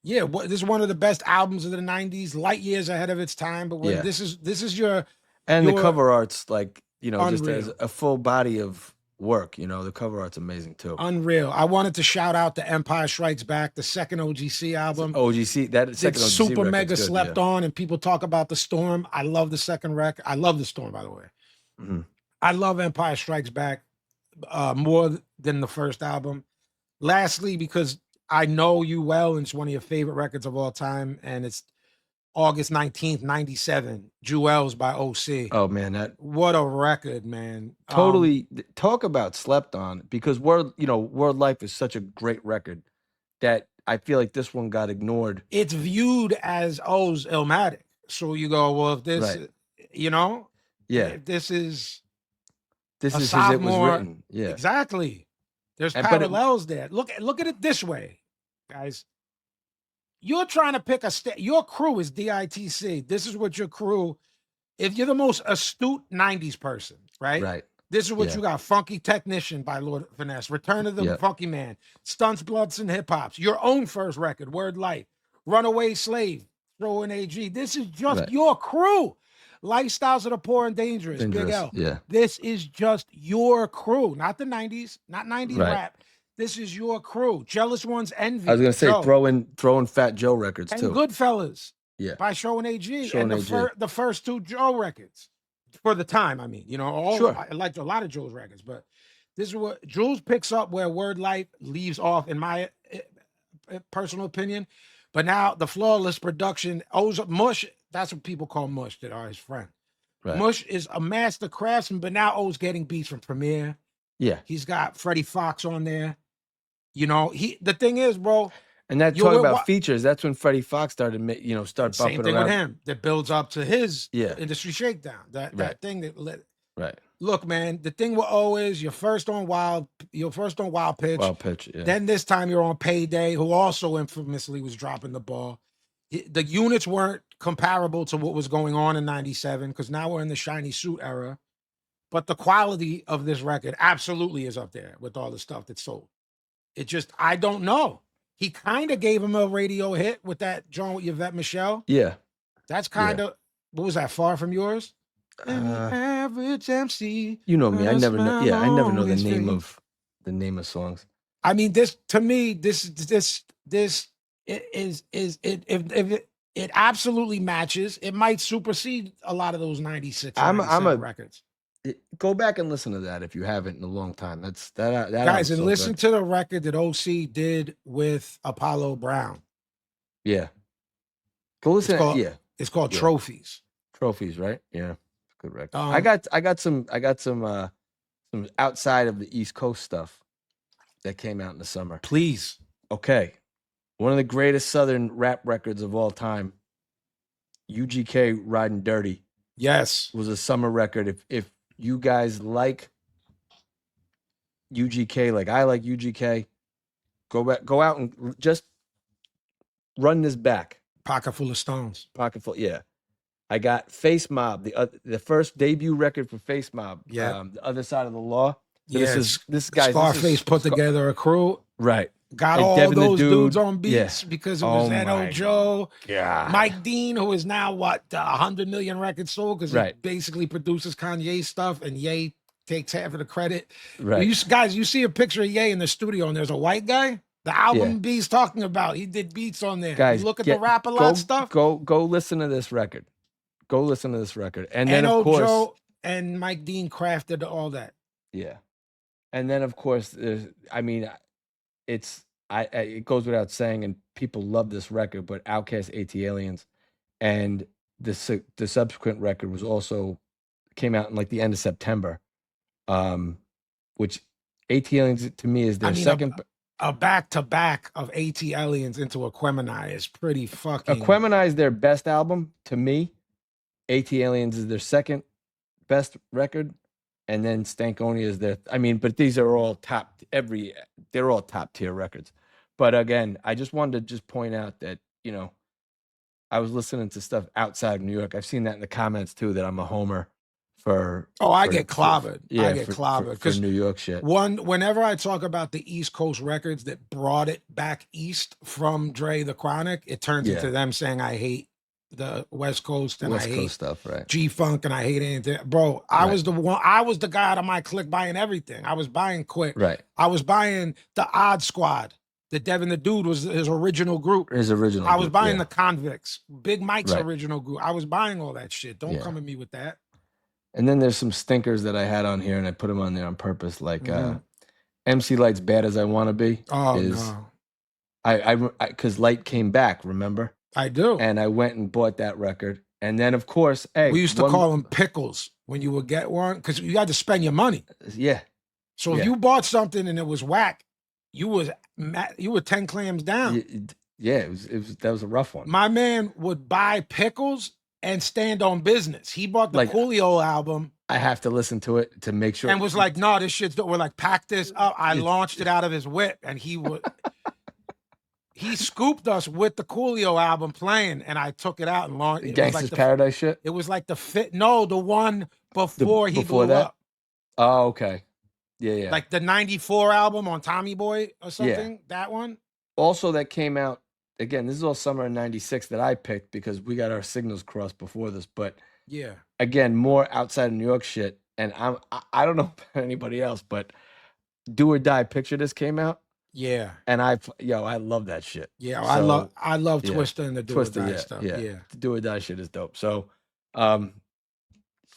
Yeah, this is one of the best albums of the 90s, light years ahead of its time. But when this is your the cover art's like, you know, unreal. just as a full body of work, you know, the cover art's amazing too. Unreal. I wanted to shout out the Empire Strikes Back, the second OGC album. OGC, that second OGC super record's mega good, slept on, and people talk about The Storm. I love the second record. I love The Storm, by the way. Mm-hmm. I love Empire Strikes Back more than the first album. Lastly, because I know you well, and it's one of your favorite records of all time, and it's August 19th, 97, Jewels by OC. Oh, man, what a record, man. Totally. Talk about slept on, because World Life is such a great record that I feel like this one got ignored. It's viewed as O's Illmatic. So you go, well, if this, you know, if this is as it was written. Yeah, exactly. There's parallels there. Look at it this way, guys. You're trying to pick your crew is DITC. This is what your crew, if you're the most astute 90s person, right? Right. This is what you got. Funky Technician by Lord Finesse. Return of the Funky Man. Stunts, Bloods, and Hip Hops. Your own first record, Word Life. Runaway Slave, Throw in AG. This is just your crew. Lifestyles of the Poor and Dangerous, Big L. Yeah. This is just your crew, not the 90s, not 90s rap. This is your crew. Jealous Ones, Envy. I was gonna say throw in Fat Joe records and too. Goodfellas. Yeah. By Show and AG. Show and and the first 2 Joe records. For the time, I mean, you know, I liked a lot of Joe's records, but this is what Jules picks up where Word Life leaves off, in my personal opinion. But now the flawless production, Mush, that's what people call Mush that are his friend. Right. Mush is a master craftsman, but now O's getting beats from Premier. Yeah. He's got Freddie Fox on there. You know, the thing is, bro. And that talk about features, that's when Freddie Fox started, start bumping same thing around. with him that builds up to his industry shakedown. That thing that lit. Right. Look, man, the thing with O is you're first on Wild Pitch. Wild Pitch, yeah. Then this time you're on Payday, who also infamously was dropping the ball. The units weren't comparable to what was going on in 97, because now we're in the shiny suit era. But the quality of this record absolutely is up there with all the stuff that's sold. It just, I don't know. He kind of gave him a radio hit with that joint with Yvette Michelle. Yeah. That's kind of, what was that, Far From Yours? Average MC. You know me. I never know the name of songs. I mean, this to me, this it absolutely matches. It might supersede a lot of those 96 records. Go back and listen to that if you haven't in a long time. That guys, and listen to the record that OC did with Apollo Brown. Yeah. Go listen to it. It's called Trophies. Trophies, right? Yeah. Good record. I got some outside of the East Coast stuff that came out in the summer. Please. Okay. One of the greatest Southern rap records of all time, UGK Riding Dirty. Yes. Was a summer record. If you guys like UGK, like I like UGK, go out and just run this back. Pocket full of stones. Pocket full, yeah. I got Face Mob, the first debut record for Face Mob. Yeah. The Other Side of the Law. So Yeah, this guy's Scarface put together a crew. Right. Got And all Devin the those Dude, dudes on yeah. beats because it was N.O. my Joe, God. Mike Dean, who is now 100 million records sold because he Right. basically produces Kanye stuff, and Ye takes half of the credit. Right. You see a picture of Ye in the studio, and there's a white guy. The album B's talking about, he did beats on there. Guys, you look at the Rap a Lot stuff. Go listen to this record. Go listen to this record, and then N.O. of course, Joe and Mike Dean crafted all that. yeah, and then of course, I mean, it goes without saying, and people love this record, but Outkast, AT-Aliens, and the subsequent record was also came out in like the end of September, which AT-Aliens to me is their second. A back-to-back of AT-Aliens into Aquemini is pretty fucking... Aquemini is their best album to me. AT-Aliens is their second best record. And then Stankonia is their... I mean, but these are all they're all top-tier records. But again, I just wanted to just point out that, you know, I was listening to stuff outside of New York. I've seen that in the comments, too, that I'm a homer for... I get clobbered. Yeah, I get clobbered. For New York shit. Whenever I talk about the East Coast records that brought it back east from Dre the Chronic, it turns into them saying I hate the West Coast and I hate stuff, right? G-Funk and I hate anything. Bro, I was the guy out of my clique buying everything. I was buying Quick. Right. I was buying the Odd Squad. The Devin the Dude was his original group. I was buying the Convicts. Big Mike's Right. original group. I was buying all that shit. Don't come at me with that. And then there's some stinkers that I had on here, and I put them on there on purpose, like MC Light's "Bad as I Want to Be." Oh no! I because Light came back, remember? I do. And I went and bought that record, and then of course, hey, we used to call them pickles when you would get one because you had to spend your money. Yeah. So if you bought something and it was whack, you were 10 clams down. Yeah, that was a rough one. My man would buy pickles and stand on business. He bought the Coolio album. I have to listen to it to make sure. And was like, no, this shit's... We're like, pack this up. I launched it out of his whip, and he would... he scooped us with the Coolio album playing, and I took it out and launched it. Gangsta's Paradise shit? It was like the one before he blew up. Oh, okay. Yeah. Like the 94 album on Tommy Boy or something. Yeah. That one. Also, that came out... Again, this is all summer of '96 that I picked because we got our signals crossed before this. But yeah, again, more outside of New York shit. And I don't know about anybody else, but Do or Die Picture This came out. Yeah, and I love that shit. Yeah, so, I love Twista and the Do or Die stuff. Yeah, the Do or Die shit is dope. So,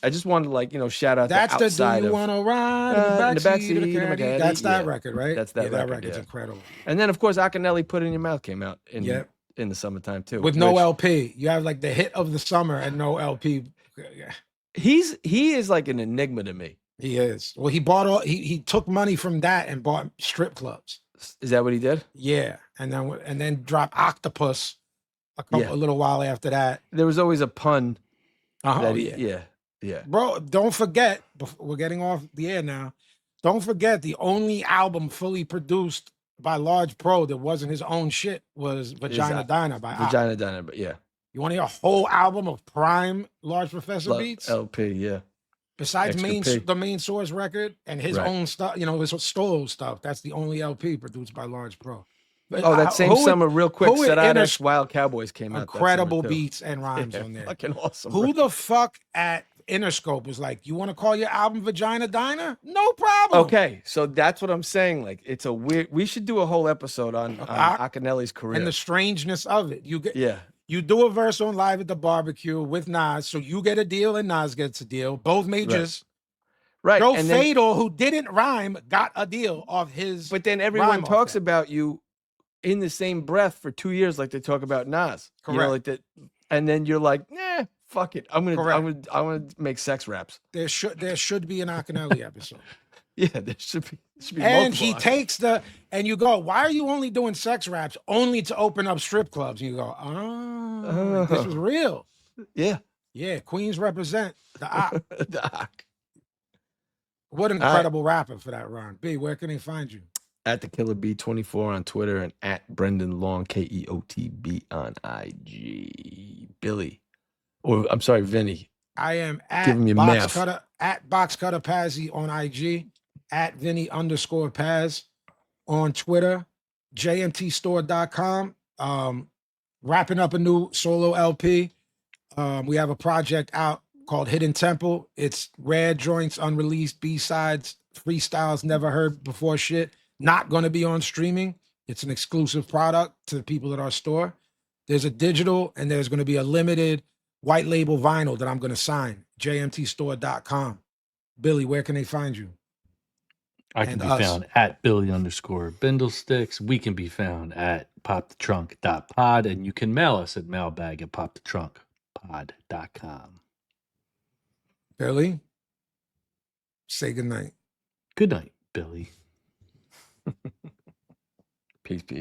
I just wanted to shout out. That's the outside Do You Want to Ride in the Backseat of the Caddy. That's that record, right? That's that record. That record's incredible. And then of course, Akinelli Put It in Your Mouth came out in the summertime too, with no LP. You have like the hit of the summer and no LP. He is like an enigma to me. He is. Well, he took money from that and bought strip clubs. Is that what he did? Yeah, and then dropped Octopus a little while after that. There was always a pun. Yeah. Bro, don't forget, we're getting off the air now. Don't forget the only album fully produced by Large Pro that wasn't his own shit was Vagina Diner by Vagina Diner, but yeah. You want to hear a whole album of prime Large Professor beats? LP, yeah. Besides the main source record and his own stuff, his solo stuff, that's the only LP produced by Large Pro. But that same summer, real quick, Set Wild Cowboys came out. Incredible beats and rhymes on there. Fucking awesome. Who the fuck at Interscope was like, you want to call your album Vagina Diner? No problem. Okay, so that's what I'm saying. Like, it's a weird... We should do a whole episode on Akinelli's career. And the strangeness of it. You do a verse on Live at the Barbecue with Nas, so you get a deal and Nas gets a deal. Both majors. Right. Joe Fatal, who didn't rhyme, got a deal off his... But then everyone talks about you in the same breath for 2 years like they talk about Nas. Correct. And then you're like, nah, fuck it. I'm gonna make sex raps. There should be an Akinelli episode. Yeah, there should be. And he takes and you go, why are you only doing sex raps only to open up strip clubs? And you go, this was real. Yeah. Yeah, Queens represent the Ock. The Ock. What an All right. incredible rapper for that rhyme. B, where can they find you? At the Killer B24 on Twitter and at Brendan Long KEOTB on IG. Billy, or I'm sorry, Vinny. I am Give at him your Box math. Cutter at Box Cutter Pazzi on IG, at Vinny_Paz on Twitter, jmtstore.com. Wrapping up a new solo LP. We have a project out called Hidden Temple. It's rare joints, unreleased B-sides, freestyles, never heard before shit. Not going to be on streaming. It's an exclusive product to the people at our store. There's a digital and there's going to be a limited white label vinyl that I'm going to sign. jmtstore.com. Billy, where can they find you? I can And be us. found at Billy_Bindlesticks. We can be found at popthetrunk.pod, and you can mail us at mailbag@popthetrunkpod.com. Billy, say goodnight. Good night, Billy. Peace, peace.